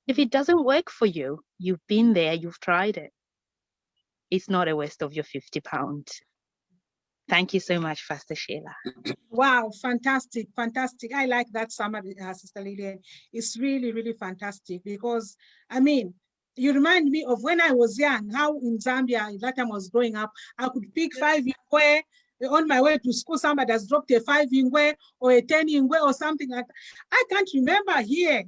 If it doesn't work for you, you've been there, you've tried it. It's not a waste of your £50. Thank you so much, Pastor Sheila. Wow, fantastic, fantastic. I like that summary, Sister Lillian. It's really, really fantastic because, I mean, you remind me of when I was young, how in Zambia, that time I was growing up, I could pick 5 ingwe on my way to school. Somebody has dropped a 5 ingwe or a 10 ingwe or something like that. I can't remember here,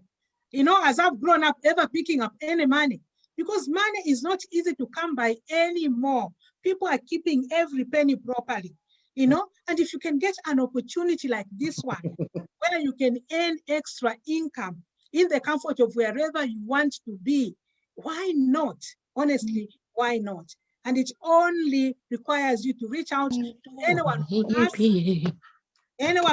you know, as I've grown up, ever picking up any money because money is not easy to come by anymore. People are keeping every penny properly. You know, and if you can get an opportunity like this one, where you can earn extra income in the comfort of wherever you want to be, why not? Honestly, why not? And it only requires you to reach out to anyone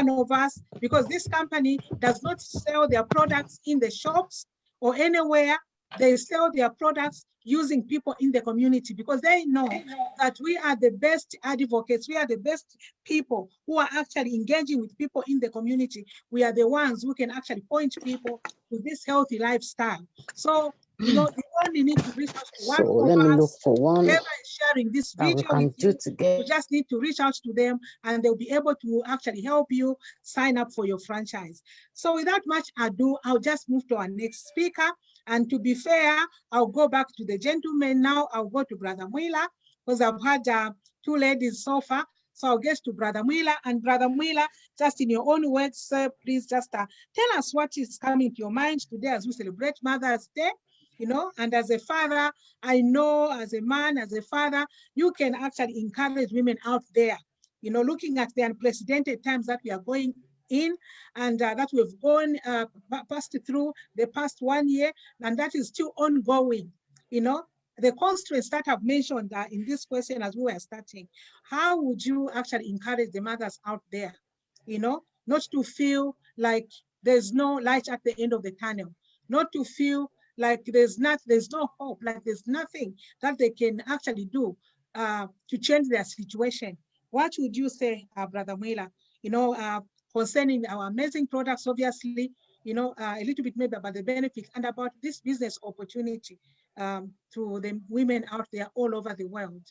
of us, because this company does not sell their products in the shops or anywhere. They sell their products using people in the community because they know that we are the best advocates. We are the best people who are actually engaging with people in the community. We are the ones who can actually point people to this healthy lifestyle. So, you know, you only need to reach out to one So let me look for one whoever is sharing this that we video can with do you. together. You just need to reach out to them and they'll be able to actually help you sign up for your franchise. So without much ado, I'll just move to our next speaker. And to be fair, I'll go back to the gentleman now. I'll go to Brother Mwila because I've had 2 ladies so far. So I'll get to Brother Mwila. And Brother Mwila, just in your own words, sir, please just tell us what is coming to your mind today as we celebrate Mother's Day. You know, and as a father, I know as a man, as a father, you can actually encourage women out there, you know, looking at the unprecedented times that we are going in and that we've gone passed through the past 1 year, and that is still ongoing. You know, the constraints that I've mentioned in this question as we were starting, how would you actually encourage the mothers out there, you know, not to feel like there's no light at the end of the tunnel, not to feel like there's no hope, like there's nothing that they can actually do to change their situation? What would you say, Brother Mwila, you know, concerning our amazing products, obviously, you know, a little bit maybe about the benefits and about this business opportunity to the women out there all over the world?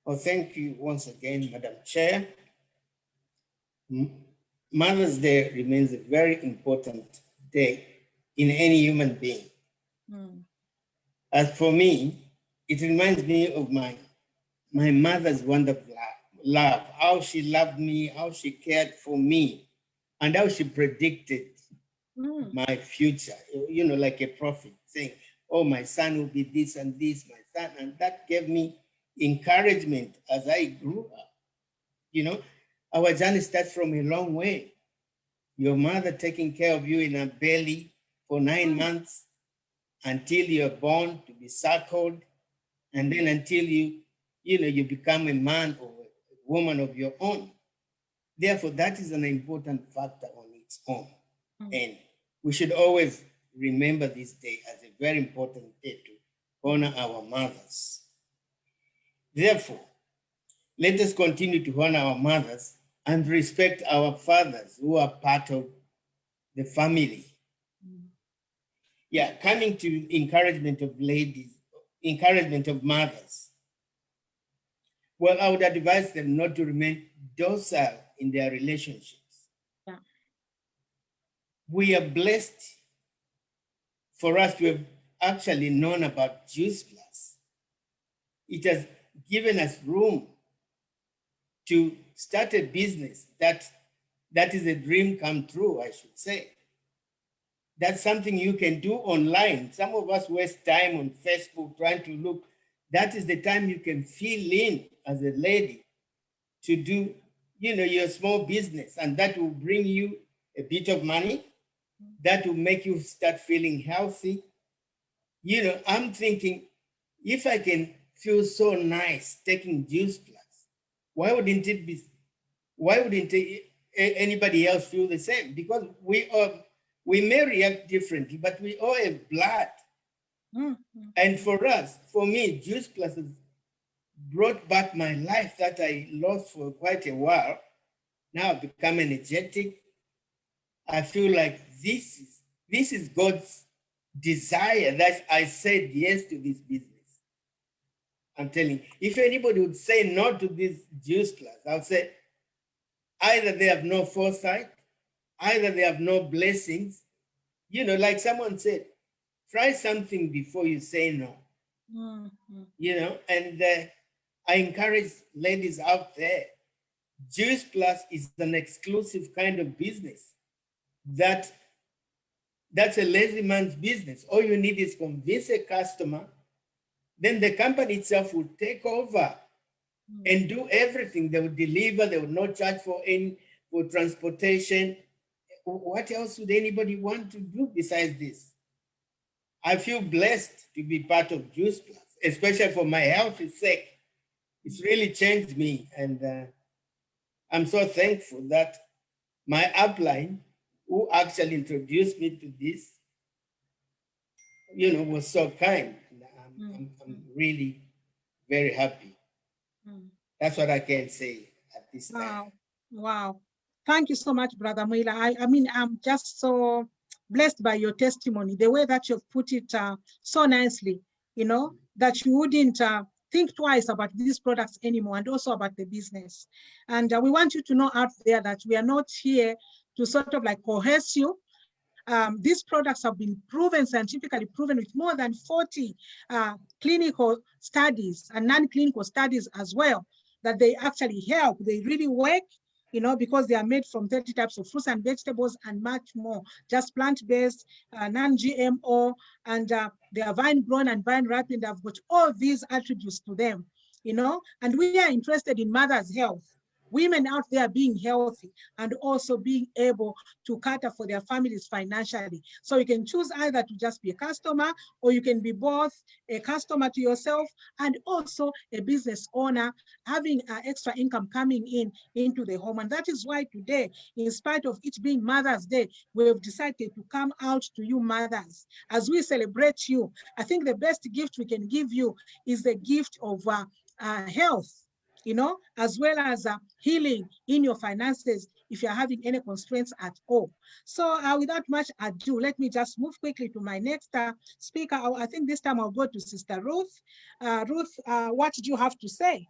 Well, thank you once again, Madam Chair. Mother's Day remains a very important day in any human being. As for me, it reminds me of my mother's wonderful love, how she loved me, how she cared for me, and how she predicted my future, you know, like a prophet saying, oh, my son will be this and this, my son. And that gave me encouragement as I grew up. You know, our journey starts from a long way. Your mother taking care of you in her belly for 9 months until you're born to be suckled, and then until you become a man or a woman of your own. Therefore, that is an important factor on its own. And we should always remember this day as a very important day to honor our mothers. Therefore, let us continue to honor our mothers and respect our fathers who are part of the family. Yeah, coming to encouragement of ladies, encouragement of mothers. Well, I would advise them not to remain docile in their relationships. Yeah. We are blessed for us to have actually known about Juice Plus. It has given us room to start a business that is a dream come true, I should say. That's something you can do online. Some of us waste time on Facebook trying to look. That is the time you can fill in as a lady to do your small business, and that will bring you a bit of money. That will make you start feeling healthy. I'm thinking, if I can feel so nice taking Juice Plus, why wouldn't anybody else feel the same? Because we may react differently, but we all have blood. And for me, Juice Plus has brought back my life that I lost for quite a while. Now I've become energetic. I feel like this is God's desire that I said yes to this business. I'm telling you, if anybody would say no to this Juice Plus, I would say either they have no foresight, either they have no blessings. Like someone said, try something before you say no. And I encourage ladies out there, Juice Plus is an exclusive kind of business that's a lazy man's business. All you need is convince a customer, then the company itself will take over and do everything. They will deliver, they will not charge for transportation. What else would anybody want to do besides this? I feel blessed to be part of Juice Plus, especially for my health's sake. It's really changed me, and I'm so thankful that my upline, who actually introduced me to this, was so kind. I'm really very happy. That's what I can say at this time. Wow. Thank you so much, Brother Mwila. I mean, I'm just so blessed by your testimony, the way that you've put it so nicely, that you wouldn't think twice about these products anymore, and also about the business. And we want you to know out there that we are not here to sort of like coerce you. These products have been proven, scientifically proven, with more than 40 clinical studies and non-clinical studies as well, that they actually help. They really work, because they are made from 30 types of fruits and vegetables and much more, just plant-based, non-GMO, and they are vine-grown and vine-ripened. They've got all these attributes to them, and we are interested in mothers' health. Women out there being healthy and also being able to cater for their families financially. So you can choose either to just be a customer, or you can be both a customer to yourself and also a business owner, having extra income coming into the home. And that is why today, in spite of it being Mother's Day, we've decided to come out to you mothers. As we celebrate you, I think the best gift we can give you is the gift of health, as well as healing in your finances if you're having any constraints at all. So without much ado, let me just move quickly to my next speaker. I think this time I'll go to Sister Ruth. Ruth, what did you have to say?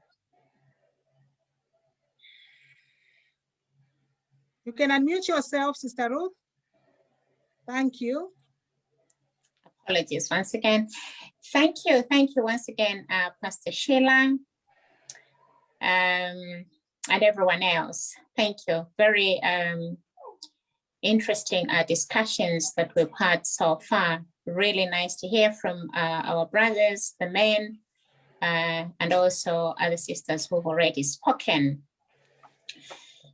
You can unmute yourself, Sister Ruth. Thank you. Apologies once again. Thank you once again, Pastor Sheila. And everyone else. Thank you. Very interesting discussions that we've had so far. Really nice to hear from our brothers, the men, and also other sisters who've already spoken.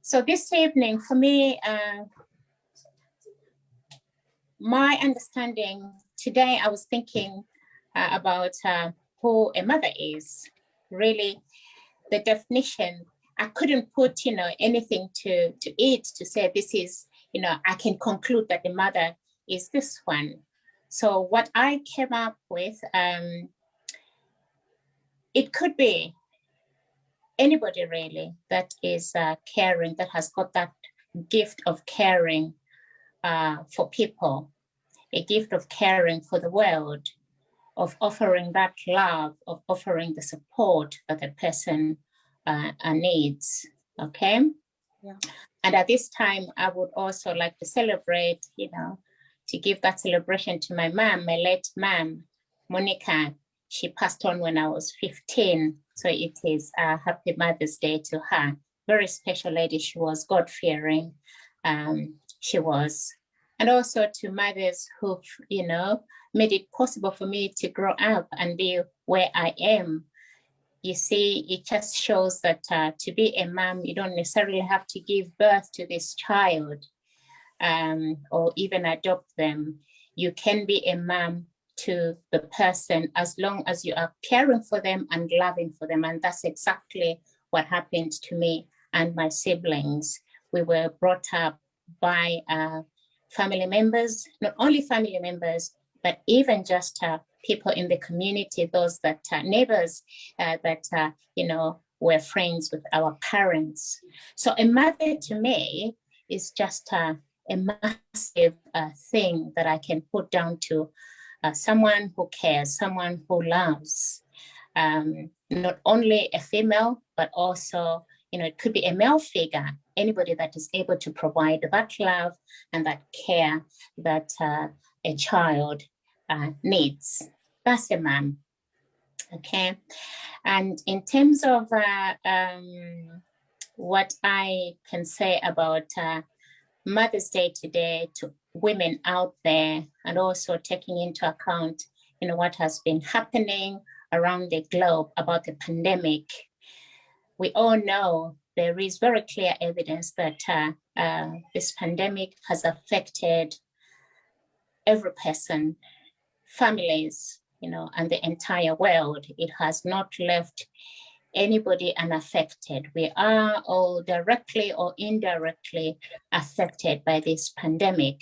So this evening, for me, my understanding today, I was thinking about who a mother is. Really, the definition, I couldn't put, anything to it to say this is, I can conclude that the mother is this one. So what I came up with, it could be anybody really that is caring, that has got that gift of caring for people, a gift of caring for the world, of offering that love, of offering the support that a person needs, okay? Yeah. And at this time, I would also like to celebrate, to give that celebration to my mom, my late mom, Monica. She passed on when I was 15. So it is a happy Mother's Day to her. Very special lady. She was God-fearing. She was. And also to mothers who've, made it possible for me to grow up and be where I am. you see, it just shows that to be a mom, you don't necessarily have to give birth to this child or even adopt them. You can be a mom to the person as long as you are caring for them and loving for them. And that's exactly what happened to me and my siblings. We were brought up by family members, not only family members, but even just people in the community, those that neighbors that, you know, were friends with our parents. So a mother to me is just a massive thing that I can put down to someone who cares, someone who loves, not only a female, but also, you know, it could be a male figure, anybody that is able to provide that love and that care that a child needs. That's a mom, okay? And in terms of what I can say about Mother's Day today to women out there, and also taking into account, you know, what has been happening around the globe about the pandemic. We all know there is very clear evidence that this pandemic has affected every person, families, you know, and the entire world. It has not left anybody unaffected. We are all directly or indirectly affected by this pandemic,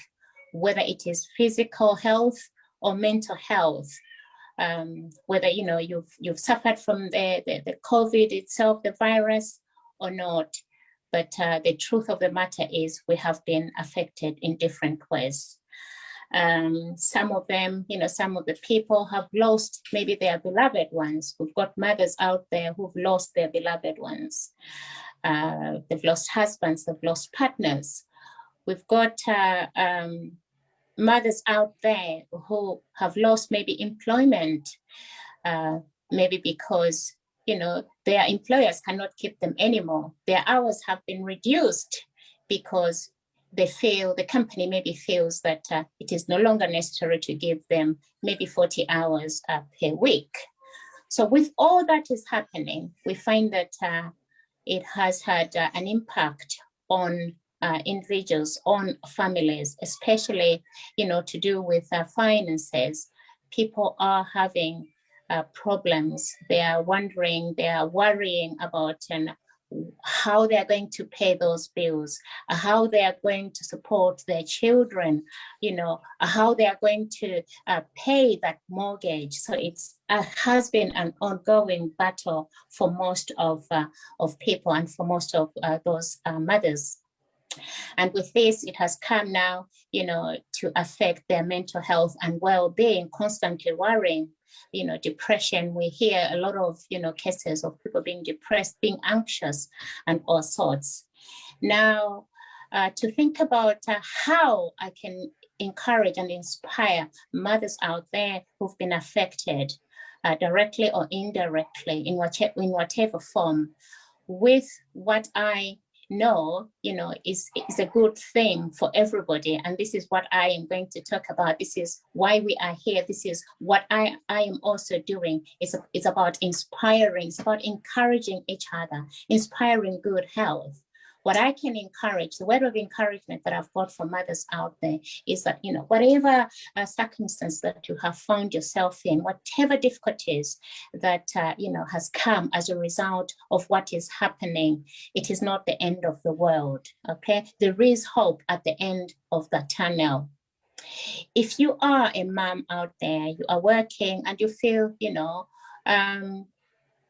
whether it is physical health or mental health, whether, you know, you've suffered from the COVID itself, the virus, or not. But the truth of the matter is we have been affected in different ways. Some of them, you know, some of the people have lost maybe their beloved ones. We've got mothers out there who've lost their beloved ones. They've lost husbands, they've lost partners. We've got mothers out there who have lost maybe employment, maybe because, you know, their employers cannot keep them anymore. Their hours have been reduced because they feel, the company maybe feels that it is no longer necessary to give them maybe 40 hours per week. So with all that is happening, we find that it has had an impact on individuals, on families, especially, you know, to do with finances. People are having problems. They are wondering, they are worrying about how they are going to pay those bills, how they are going to support their children, you know, how they are going to pay that mortgage. So it's has been an ongoing battle for most of people and for most of those mothers. And with this, it has come now, you know, to affect their mental health and well-being, constantly worrying. You know, depression, we hear a lot of, you know, cases of people being depressed, being anxious, and all sorts. Now, to think about how I can encourage and inspire mothers out there who've been affected directly or indirectly in whatever form, with what I know, you know, is a good thing for everybody. And this is what I am going to talk about. This is why we are here. This is what I am also doing. It's about inspiring, it's about encouraging each other, inspiring good health. What I can encourage, the word of encouragement that I've got for mothers out there is that, you know, whatever circumstance that you have found yourself in, whatever difficulties that, you know, has come as a result of what is happening, it is not the end of the world, okay? There is hope at the end of the tunnel. If you are a mom out there, you are working and you feel, you know, I'm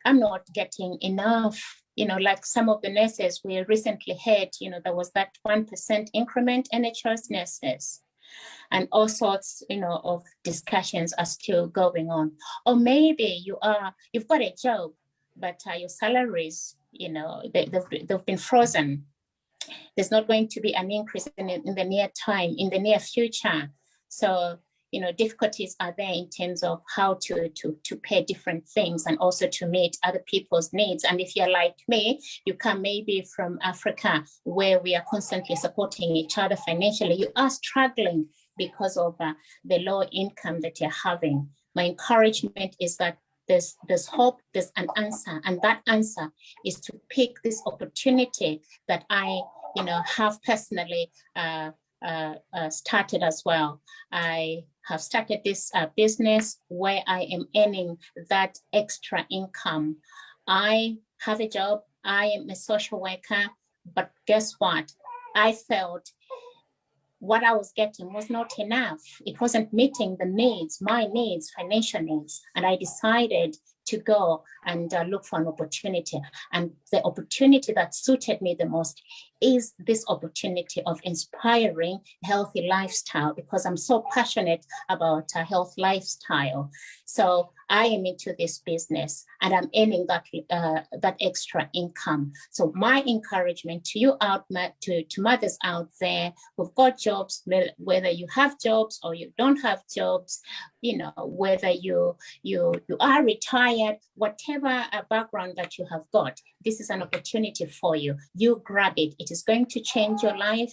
not getting enough, you know, like some of the nurses we recently had, you know, there was that 1% increment NHS nurses, and all sorts, you know, of discussions are still going on. Or maybe you've got a job, but your salaries, you know, they've been frozen. There's not going to be an increase in the near time, in the near future. So, you know, difficulties are there in terms of how to pay different things and also to meet other people's needs. And if you're like me, you come maybe from Africa, where we are constantly supporting each other financially, you are struggling because of the low income that you're having. My encouragement is that there's hope, there's an answer, and that answer is to pick this opportunity that I, have personally started as well. I have started this business where I am earning that extra income. I have a job, I am a social worker, but guess what? I felt what I was getting was not enough. It wasn't meeting the needs, my needs, financial needs. And I decided to go and look for an opportunity. And the opportunity that suited me the most is this opportunity of inspiring a healthy lifestyle, because I'm so passionate about a health lifestyle. So I am into this business and I'm earning that extra income. So my encouragement to you to mothers out there who've got jobs, whether you have jobs or you don't have jobs, whether you are retired, whatever background that you have got, this is an opportunity for you. You grab it. It is going to change your life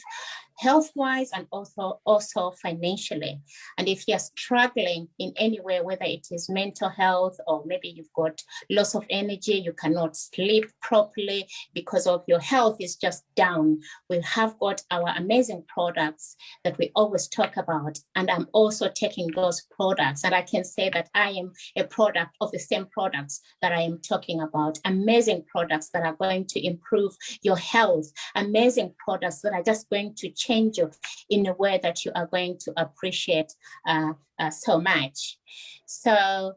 health-wise and also financially. And if you're struggling in any way, whether it is mental health or maybe you've got loss of energy, you cannot sleep properly because of your health is just down, we have got our amazing products that we always talk about. And I'm also taking those products, and I can say that I am a product of the same products that I am talking about. Amazing products that are going to improve your health, amazing products that are just going to change you in a way that you are going to appreciate so much. So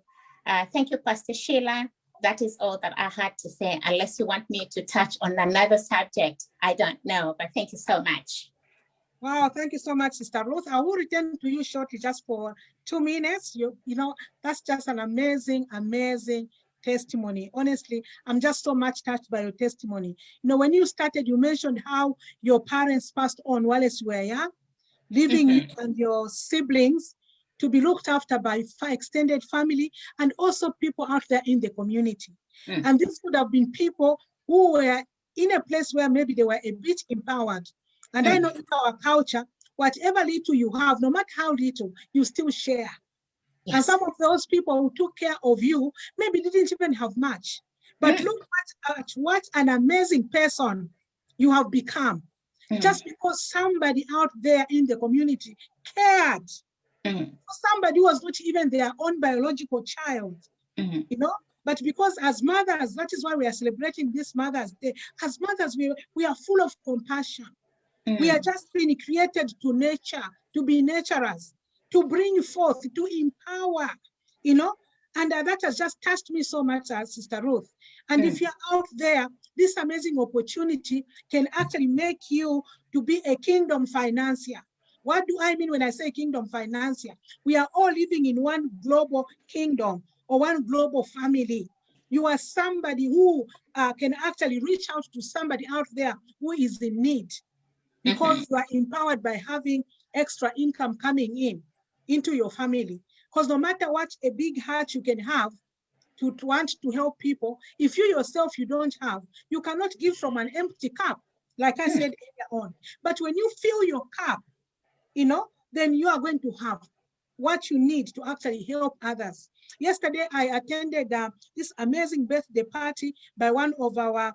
thank you, Pastor Sheila. That is all that I had to say, unless you want me to touch on another subject. I don't know, but thank you so much. Wow, thank you so much, Sister Ruth. I will return to you shortly just for 2 minutes. You know, that's just an amazing, amazing testimony. Honestly, I'm just so much touched by your testimony. When you started, you mentioned how your parents passed on while you were young, leaving you and your siblings to be looked after by extended family and also people out there in the community. And this would have been people who were in a place where maybe they were a bit empowered. And I know in our culture, whatever little you have, no matter how little, you still share. Yes. And some of those people who took care of you maybe didn't even have much. But look at what an amazing person you have become. Just because somebody out there in the community cared. Somebody who was not even their own biological child, But because as mothers, that is why we are celebrating this Mother's Day. As mothers, we are full of compassion. We are just being created to nature, to be naturers, to bring forth, to empower, and that has just touched me so much, Sister Ruth. And if you're out there, this amazing opportunity can actually make you to be a kingdom financier. What do I mean when I say kingdom financier? We are all living in one global kingdom or one global family. You are somebody who can actually reach out to somebody out there who is in need, because you are empowered by having extra income coming into your family. Because no matter what a big heart you can have to want to help people, if you yourself you don't have, you cannot give from an empty cup, like I said earlier on. But when you fill your cup, then you are going to have what you need to actually help others. Yesterday, I attended this amazing birthday party by one of our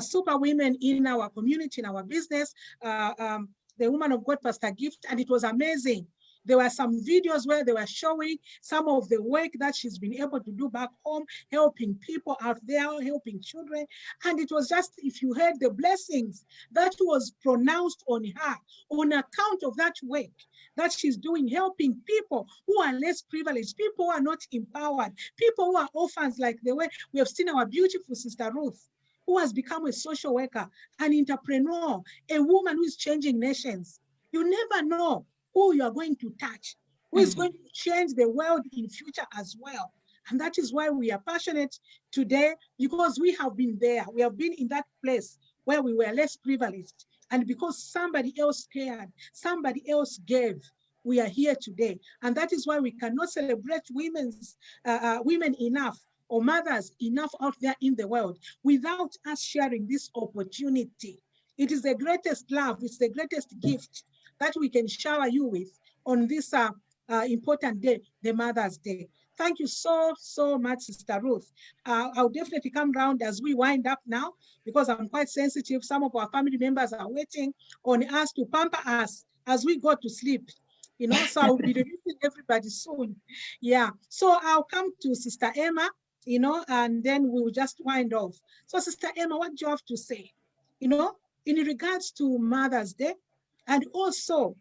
super women in our community, in our business, the woman of God, Pastor Gift, and it was amazing. There were some videos where they were showing some of the work that she's been able to do back home, helping people out there, helping children. And it was just, if you heard the blessings that was pronounced on her on account of that work that she's doing, helping people who are less privileged, people who are not empowered, people who are orphans, like the way we have seen our beautiful Sister Ruth, who has become a social worker, an entrepreneur, a woman who is changing nations. You never know who you are going to touch, who is going to change the world in future as well. And that is why we are passionate today, because we have been there. We have been in that place where we were less privileged. And because somebody else cared, somebody else gave, we are here today. And that is why we cannot celebrate women enough, or mothers enough out there in the world, without us sharing this opportunity. It is the greatest love, it's the greatest gift that we can shower you with on this important day, the Mother's Day. Thank you so much, Sister Ruth. I'll definitely come round as we wind up now, because I'm quite sensitive. Some of our family members are waiting on us to pamper us as we go to sleep. You know, so I'll be releasing everybody soon. Yeah, so I'll come to Sister Emma, you know, and then we'll just wind off. So Sister Emma, what do you have to say, you know, in regards to Mother's Day, and also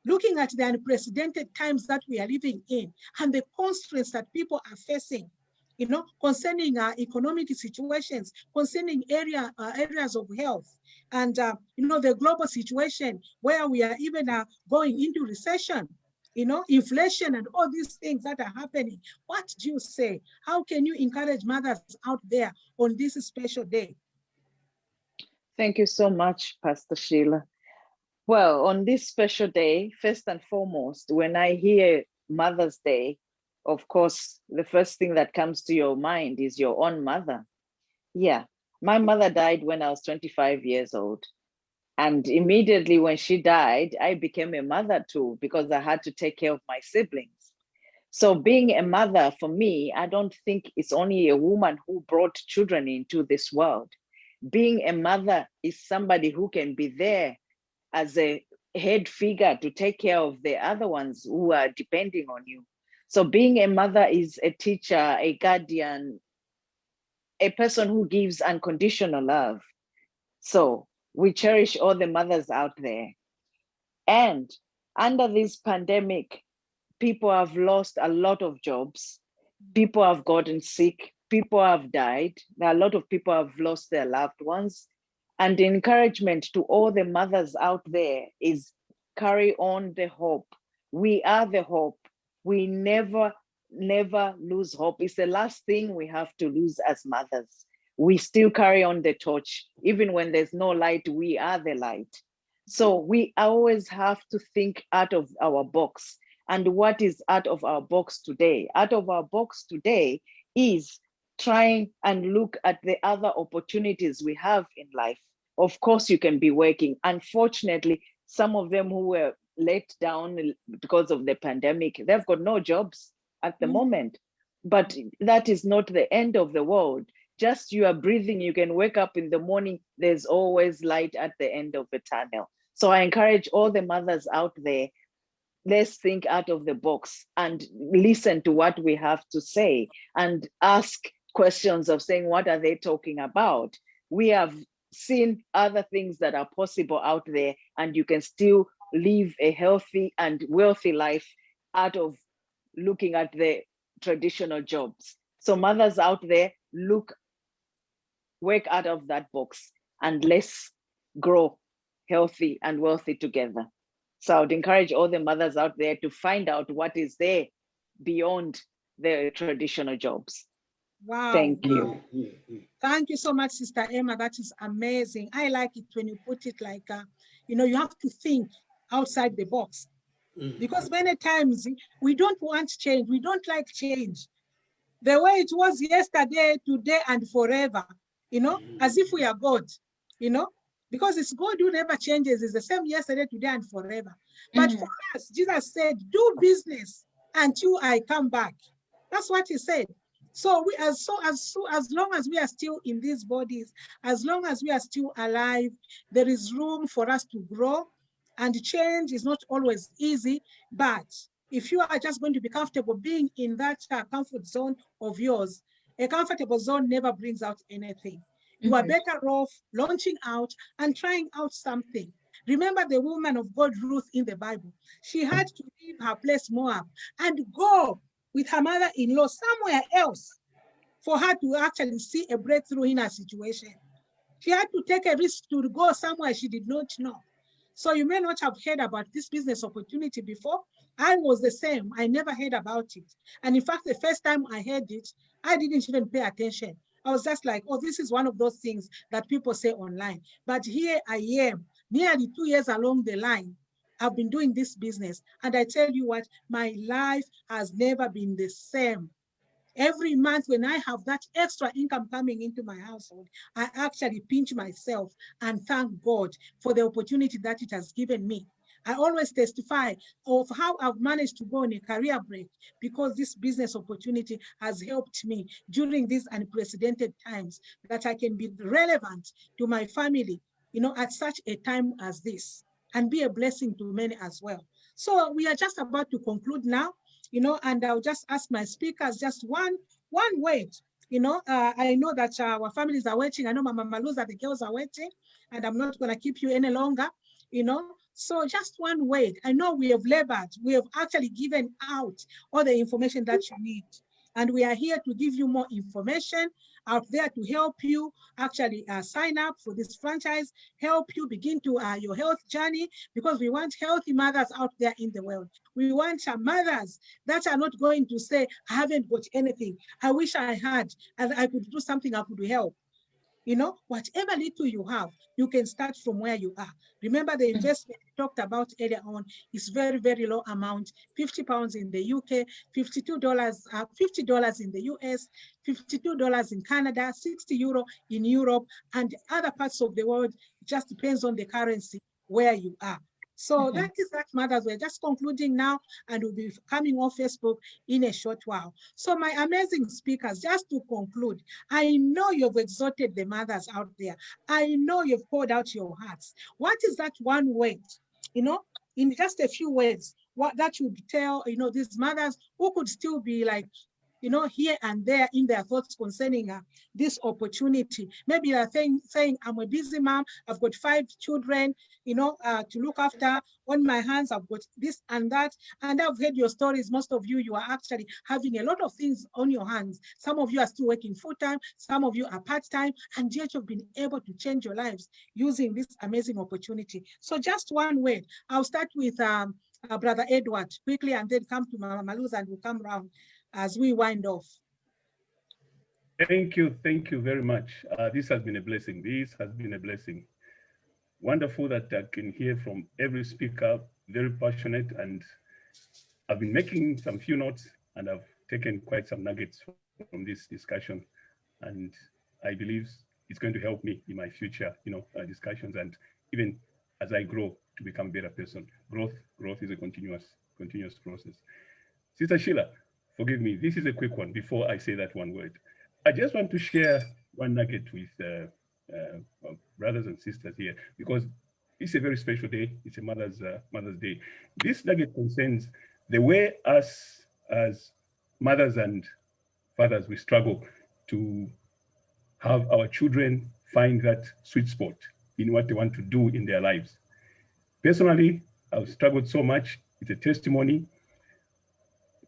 looking at the unprecedented times that we are living in and the constraints that people are facing, you know, concerning economic situations, concerning areas of health, and, you know, the global situation where we are even going into recession, you know, inflation and all these things that are happening. What do you say? How can you encourage mothers out there on this special day? Thank you so much, Pastor Sheila. Well, on this special day, first and foremost, when I hear Mother's Day, of course, the first thing that comes to your mind is your own mother. Yeah, my mother died when I was 25 years old. And immediately when she died, I became a mother too, because I had to take care of my siblings. So being a mother for me, I don't think it's only a woman who brought children into this world. Being a mother is somebody who can be there as a head figure to take care of the other ones who are depending on you. So being a mother is a teacher, a guardian, a person who gives unconditional love. So we cherish all the mothers out there. And under this pandemic, people have lost a lot of jobs. People have gotten sick. People have died. A lot of people have lost their loved ones. And the encouragement to all the mothers out there is carry on the hope. We are the hope. We never lose hope. It's the last thing we have to lose as mothers. We still carry on the torch. Even when there's no light, we are the light. So we always have to think out of our box. And what is out of our box today? Out of our box today is trying and look at the other opportunities we have in life. Of course, you can be working. Unfortunately, some of them who were let down because of the pandemic, they've got no jobs at the moment. But that is not the end of the world. Just you are breathing, you can wake up in the morning, there's always light at the end of the tunnel. So I encourage all the mothers out there, let's think out of the box and listen to what we have to say and ask questions of saying, what are they talking about? We have seen other things that are possible out there, and you can still live a healthy and wealthy life out of looking at the traditional jobs. So mothers out there, work out of that box and let's grow healthy and wealthy together. So I would encourage all the mothers out there to find out what is there beyond the traditional jobs. Wow. Thank you. Thank you so much, Sister Emma. That is amazing. I like it when you put it like, you know, you have to think outside the box. Because many times we don't want change. We don't like change. The way it was yesterday, today, and forever, you know, as if we are God, you know, because it's God who never changes. It's the same yesterday, today, and forever. But for us, Jesus said, do business until I come back. That's what he said. So we as long as we are still in these bodies, as long as we are still alive, there is room for us to grow. And change is not always easy, but if you are just going to be comfortable being in that comfort zone of yours, a comfortable zone never brings out anything. You are better off launching out and trying out something. Remember the woman of God, Ruth, in the Bible. She had to leave her place, Moab, and go with her mother-in-law somewhere else for her to actually see a breakthrough in her situation. She had to take a risk to go somewhere she did not know. So you may not have heard about this business opportunity before. I was the same. I never heard about it. And in fact, the first time I heard it, I didn't even pay attention. I was just like, oh, this is one of those things that people say online. But here I am, nearly 2 years along the line. I've been doing this business. And I tell you what, my life has never been the same. Every month when I have that extra income coming into my household, I actually pinch myself and thank God for the opportunity that it has given me. I always testify of how I've managed to go on a career break because this business opportunity has helped me during these unprecedented times, that I can be relevant to my family, at such a time as this, and be a blessing to many as well. So we are just about to conclude now, and I'll just ask my speakers just one word. I know that our families are waiting. I know Mama Maluza, the girls are waiting, and I'm not going to keep you any longer, So just one word. I know we have labored. We have actually given out all the information that you need. And we are here to give you more information out there to help you actually sign up for this franchise, help you begin to your health journey, because we want healthy mothers out there in the world. We want mothers that are not going to say, I haven't got anything. I wish I had, and I could do something, I could help. Whatever little you have, you can start from where you are. Remember, the investment we talked about earlier on is very, very low amount, £50 in the UK, $50 in the US, $52 in Canada, €60 in Europe, and other parts of the world. It just depends on the currency where you are. So that is that, mothers. We're just concluding now, and we'll be coming off Facebook in a short while. So my amazing speakers, just to conclude, I know you've exhorted the mothers out there. I know you've poured out your hearts. What is that one word, in just a few words, what that you would tell, these mothers who could still be like, here and there in their thoughts concerning this opportunity? Maybe they're saying, I'm a busy mom, I've got 5 children, to look after on my hands, I've got this and that. And I've heard your stories. Most of you are actually having a lot of things on your hands. Some of you are still working full-time, some of you are part-time, and yet you've been able to change your lives using this amazing opportunity. So just one word. I'll start with Brother Edward quickly, and then come to Mama Maluza, and we'll come round as we wind off. Thank you very much. This has been a blessing. This has been a blessing. Wonderful that I can hear from every speaker, very passionate, and I've been making some few notes, and I've taken quite some nuggets from this discussion, and I believe it's going to help me in my future, discussions, and even as I grow to become a better person. Growth is a continuous process. Sister Sheila, forgive me, this is a quick one before I say that one word. I just want to share one nugget with brothers and sisters here, because it's a very special day. It's a Mother's Day. This nugget concerns the way us as mothers and fathers, we struggle to have our children find that sweet spot in what they want to do in their lives. Personally, I've struggled so much. It's a testimony.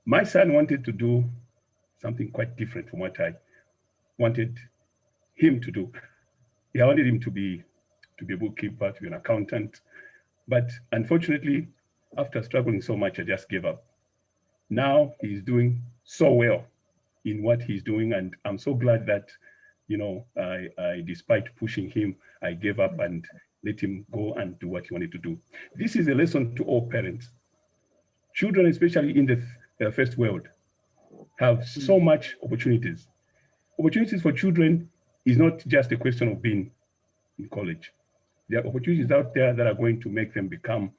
My son wanted to do something quite different from what I wanted him to do. I wanted him to be a bookkeeper, to be an accountant. But unfortunately, after struggling so much, I just gave up. Now he's doing so well in what he's doing. And I'm so glad that, I despite pushing him, I gave up and let him go and do what he wanted to do. This is a lesson to all parents. Children, especially in the first world, have so much opportunities. Opportunities for children is not just a question of being in college. There are opportunities out there that are going to make them become,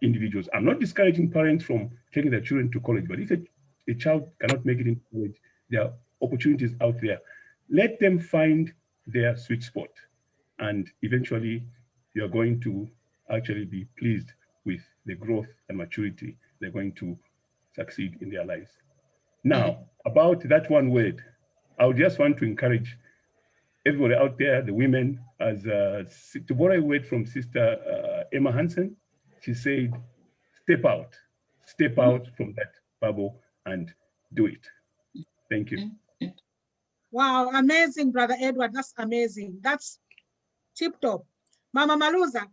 individuals. I'm not discouraging parents from taking their children to college, but if a child cannot make it into college, there are opportunities out there. Let them find their sweet spot, and eventually you're going to actually be pleased with the growth and maturity they're going to succeed in their lives. Now, about that one word, I would just want to encourage everybody out there, the women, as to borrow a word from Sister Emma Hansen. She said, step out from that bubble and do it. Thank you. Wow, amazing, Brother Edward. That's amazing. That's tip top. Mama Maluza.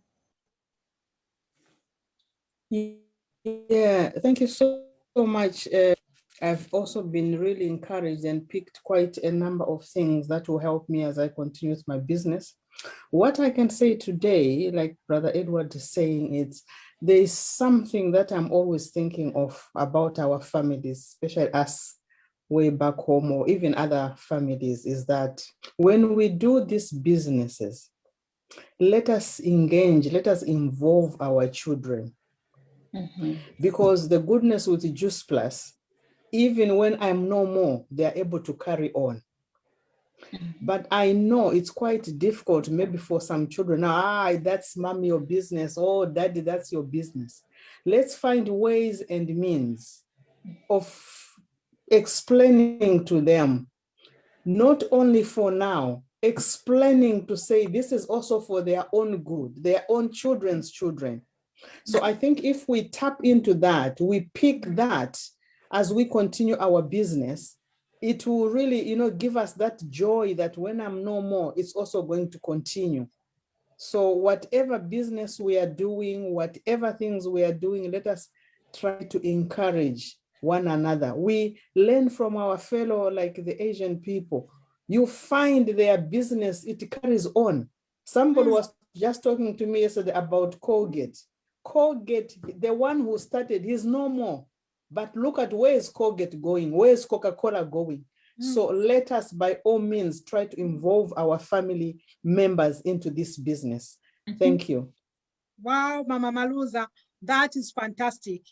Yeah, thank you so much. I've also been really encouraged and picked quite a number of things that will help me as I continue with my business. What I can say today, like Brother Edward is saying, it's there is something that I'm always thinking of about our families, especially us way back home or even other families, is that when we do these businesses, let us engage, let us involve our children. Because the goodness with Juice Plus, even when I'm no more, they are able to carry on. But I know it's quite difficult maybe for some children. That's mommy your business. Oh, daddy, that's your business. Let's find ways and means of explaining to them, not only for now, explaining to say this is also for their own good, their own children's children. So I think if we tap into that, we pick that as we continue our business, it will really, give us that joy that when I'm no more, it's also going to continue. So whatever business we are doing, whatever things we are doing, let us try to encourage one another. We learn from our fellow, like the Asian people. You find their business, it carries on. Somebody was just talking to me yesterday about Colgate. Colgate, the one who started, he's no more. But look at where is Colgate going? Where is Coca-Cola going? So let us, by all means, try to involve our family members into this business. Thank you. Wow, Mama Maluza, that is fantastic.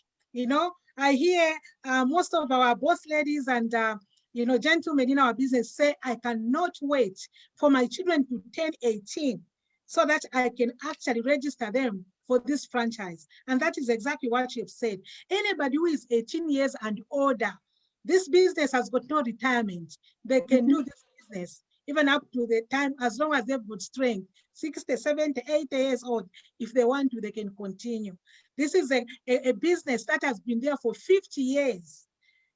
I hear most of our boss ladies and gentlemen in our business say, I cannot wait for my children to turn 18 so that I can actually register them for this franchise. And that is exactly what you've said. Anybody who is 18 years and older, this business has got no retirement. They can do this business even up to the time, as long as they've got strength, 60, 70, 80 years old. If they want to, they can continue. This is a business that has been there for 50 years,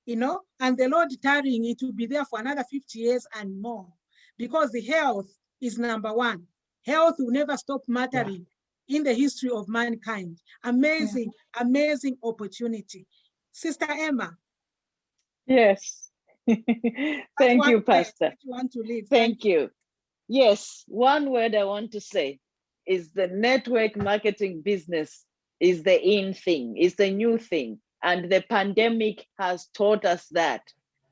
and the Lord tarrying, it will be there for another 50 years and more, because the health is number one. Health will never stop mattering in the history of mankind. Amazing, amazing opportunity. Sister Emma. Yes. Thank you, Pastor. You want to leave. Thank you. Yes, one word I want to say is the network marketing business is the in thing, is the new thing. And the pandemic has taught us that.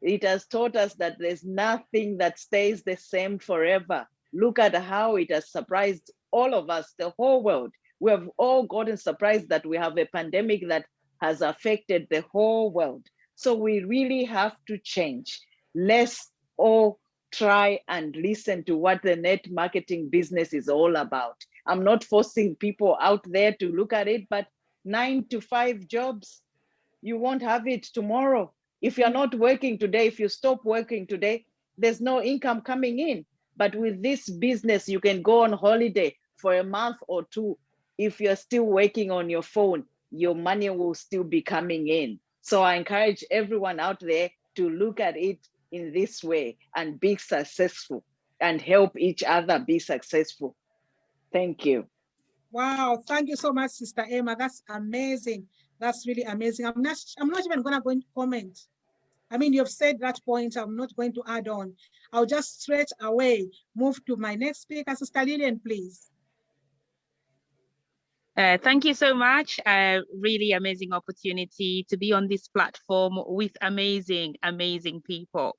It has taught us that there's nothing that stays the same forever. Look at how it has surprised all of us, the whole world. We have all gotten surprised that we have a pandemic that has affected the whole world. So we really have to change. Let's all try and listen to what the net marketing business is all about. I'm not forcing people out there to look at it, but 9 to 5 jobs, you won't have it tomorrow. If you're not working today, if you stop working today, there's no income coming in. But with this business, you can go on holiday for a month or 2. If you're still working on your phone, your money will still be coming in. So I encourage everyone out there to look at it in this way and be successful and help each other be successful. Thank you. Wow, thank you so much, Sister Emma. That's amazing. That's really amazing. I'm not even going to comment. I mean, you've said that point. I'm not going to add on. I'll just straight away move to my next speaker, Sister Lillian, please. Thank you so much. Really amazing opportunity to be on this platform with amazing, amazing people.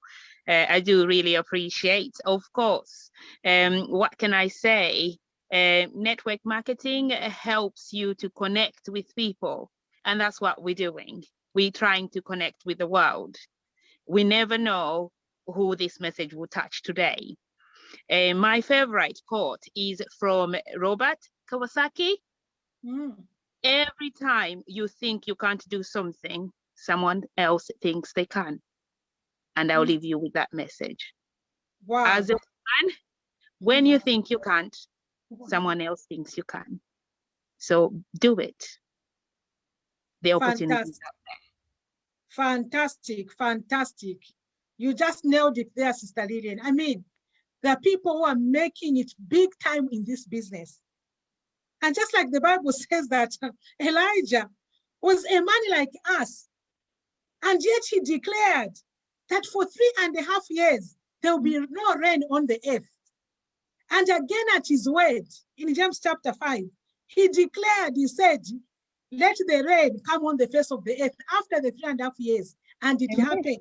I do really appreciate, of course. What can I say? Network marketing helps you to connect with people. And that's what we're doing. We're trying to connect with the world. We never know who this message will touch today. My favorite quote is from Robert Kiyosaki. Every time you think you can't do something, someone else thinks they can. And I'll leave you with that message. Wow. As a woman, when you think you can't, someone else thinks you can. So do it. The opportunity is out there. Fantastic, fantastic. You just nailed it there, Sister Lillian. I mean, there are people who are making it big time in this business. And just like the Bible says that Elijah was a man like us, and yet he declared that for 3.5 years, there will be no rain on the earth. And again at his word, in James chapter 5, he declared, he said, let the rain come on the face of the earth after the 3.5 years, and it happened.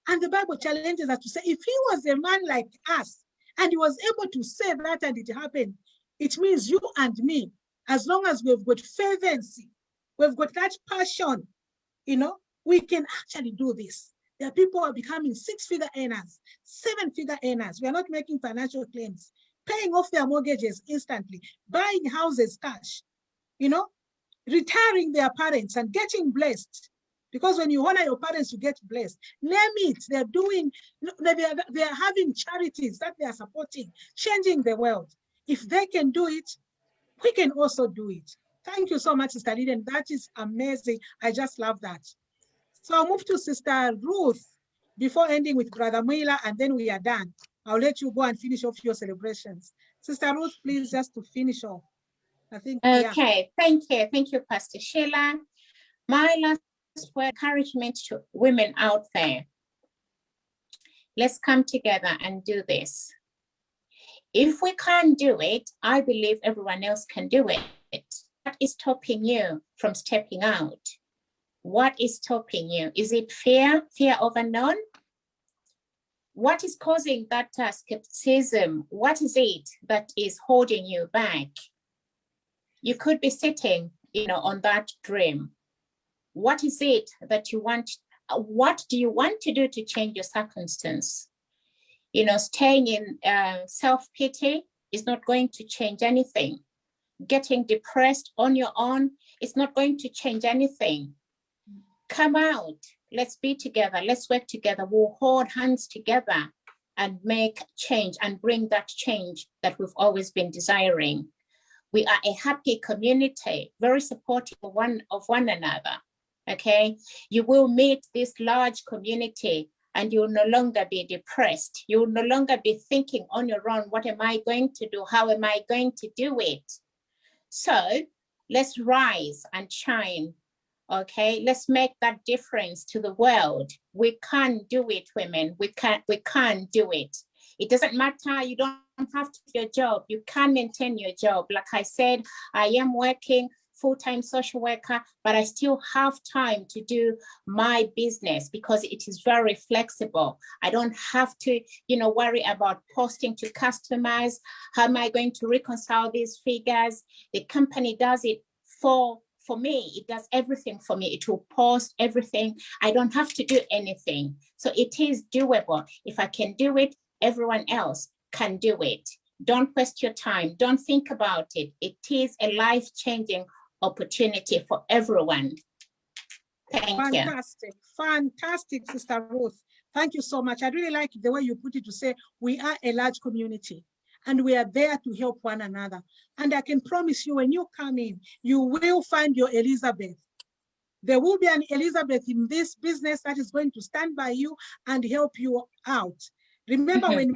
And the Bible challenges us to say, if he was a man like us, and he was able to say that and it happened, It means you and me, as long as we've got fervency, we've got that passion, you know, we can actually do this. There are people who are becoming 6-figure earners, 7-figure earners. We are not making financial claims, paying off their mortgages instantly, buying houses cash, you know, retiring their parents and getting blessed. Because when you honor your parents, you get blessed. Name it, they're doing, they're having charities that they are supporting, changing the world. If they can do it, we can also do it. Thank you so much, Sister Lilian. That is amazing. I just love that. So I'll move to Sister Ruth before ending with Brother Mwila, and then we are done. I'll let you go and finish off your celebrations. Sister Ruth, please, just to finish off. I think, okay, thank you. Thank you, Pastor Sheila. My last word, encouragement to women out there. Let's come together and do this. If we can't do it, I believe everyone else can do it. What is stopping you from stepping out? What is stopping you? Is it fear, fear of unknown? What is causing that skepticism? What is it that is holding you back? You could be sitting, you know, on that dream. What is it that you want? What do you want to do to change your circumstance? You know, staying in self-pity is not going to change anything. Getting depressed on your own is not going to change anything. Come out, let's be together, let's work together, we'll hold hands together and make change and bring that change that we've always been desiring. We are a happy community, very supportive of one another, okay? You will meet this large community and you'll no longer be depressed. You'll no longer be thinking on your own, what am I going to do? How am I going to do it? So let's rise and shine, okay? Let's make that difference to the world. We can do it, women. We can do it. It doesn't matter, you don't have to do your job. You can maintain your job. Like I said, I am working full-time social worker, but I still have time to do my business because it is very flexible. I don't have to, you know, worry about posting to customers. How am I going to reconcile these figures? The company does it for me. It does everything for me. It will post everything. I don't have to do anything. So it is doable. If I can do it, everyone else can do it. Don't waste your time. Don't think about it. It is a life-changing opportunity for everyone. Thank you. Fantastic, Sister Ruth. Thank you so much. I really like the way you put it, to say we are a large community and we are there to help one another. And I can promise you, when you come in, you will find your Elizabeth. There will be an Elizabeth in this business that is going to stand by you and help you out. Remember when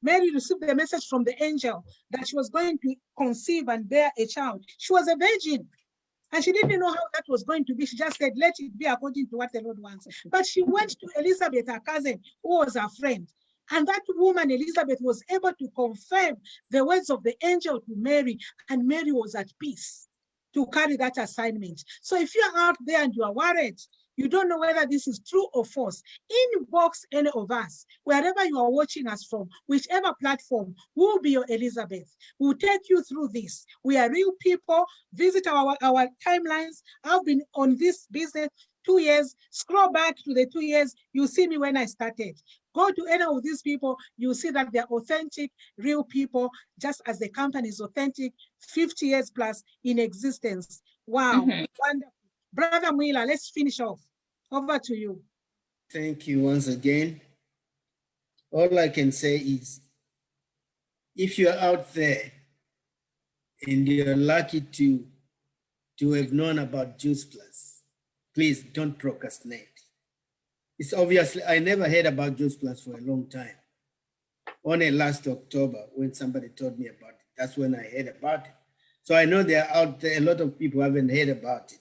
Mary received the message from the angel that she was going to conceive and bear a child. She was a virgin and she didn't know how that was going to be. She just said, let it be according to what the Lord wants. But she went to Elizabeth, her cousin, who was her friend. And that woman, Elizabeth, was able to confirm the words of the angel to Mary, and Mary was at peace to carry that assignment. So if you're out there and you are worried, you don't know whether this is true or false, inbox any of us, wherever you are watching us from, whichever platform, we'll be your Elizabeth. We'll take you through this. We are real people. Visit our timelines. I've been on this business 2 years. Scroll back to the 2 years. You see me when I started. Go to any of these people, you see that they're authentic, real people, just as the company is authentic, 50 years plus in existence. Wow, wonderful. Brother Mwila, let's finish off. Over to you. Thank you once again. All I can say is, if you're out there and you're lucky to have known about Juice Plus, please don't procrastinate. It's obviously, I never heard about Juice Plus for a long time. Only last October, when somebody told me about it, that's when I heard about it. So I know there are out there, a lot of people haven't heard about it.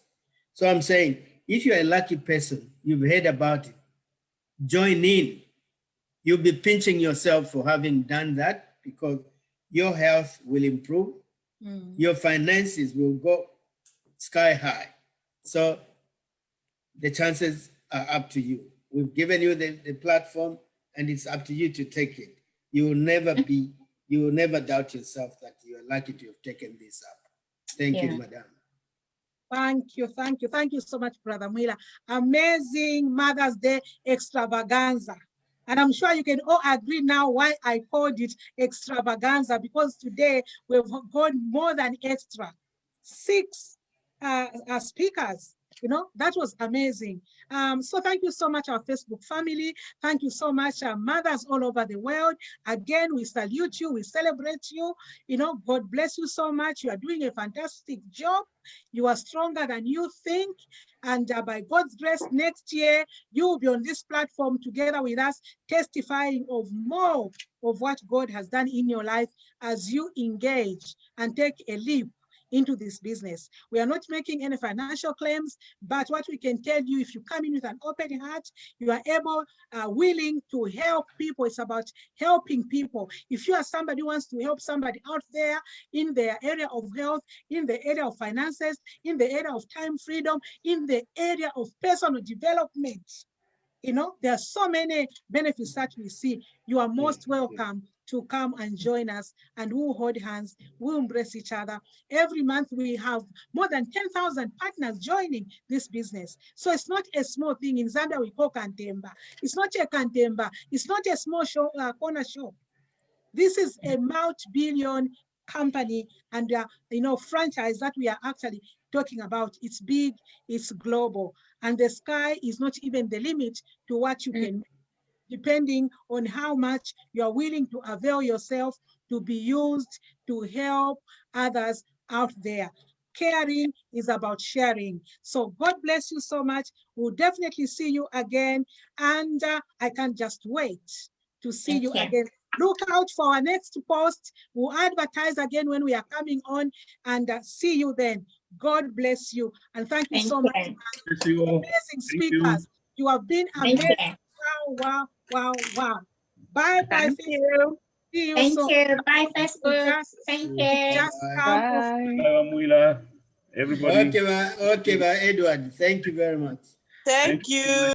So I'm saying, if you're a lucky person, you've heard about it, join in. You'll be pinching yourself for having done that, because your health will improve, your finances will go sky high. So the chances are up to you. We've given you the platform, and it's up to you to take it. You will never be you will never doubt yourself that you are lucky to have taken this up. Thank Yeah. you, Madam. Thank you, thank you. Thank you so much, Brother Mwila. Amazing Mother's Day extravaganza. And I'm sure you can all agree now why I called it extravaganza, because today we've got more than extra. 6 speakers. You know, that was amazing. So thank you so much, our Facebook family. Thank you so much, mothers all over the world. Again, we salute you, we celebrate you. You know, God bless you so much. You are doing a fantastic job. You are stronger than you think. And by God's grace, next year, you will be on this platform together with us, testifying of more of what God has done in your life as you engage and take a leap into this business. We are not making any financial claims, but what we can tell you, if you come in with an open heart, you are able, willing to help people. It's about helping people. If you are somebody who wants to help somebody out there in their area of health, in the area of finances, in the area of time freedom, in the area of personal development, you know, there are so many benefits that we see. You are most welcome to come and join us, and we'll hold hands, we'll embrace each other. Every month we have more than 10,000 partners joining this business. So it's not a small thing. In Zambia, we call Kantemba. It's not a Kantemba. It's not a small shop, corner shop. This is a multi-billion company and, you know, franchise that we are actually talking about. It's big, it's global, and the sky is not even the limit to what you can, depending on how much you are willing to avail yourself to be used to help others out there. Caring is about sharing. So God bless you so much. We'll definitely see you again. And I can't just wait to see you again. Look out for our next post. We'll advertise again when we are coming on, and see you then. God bless you. And thank you so much. Amazing speakers. You have been amazing. Wow, wow, wow, wow. Bye bye. Thank you. See you Thank soon. you. Bye, Facebook. Thank you. Just come off. Mwila, everybody. Okay, Edward. Thank you very much. Thank you.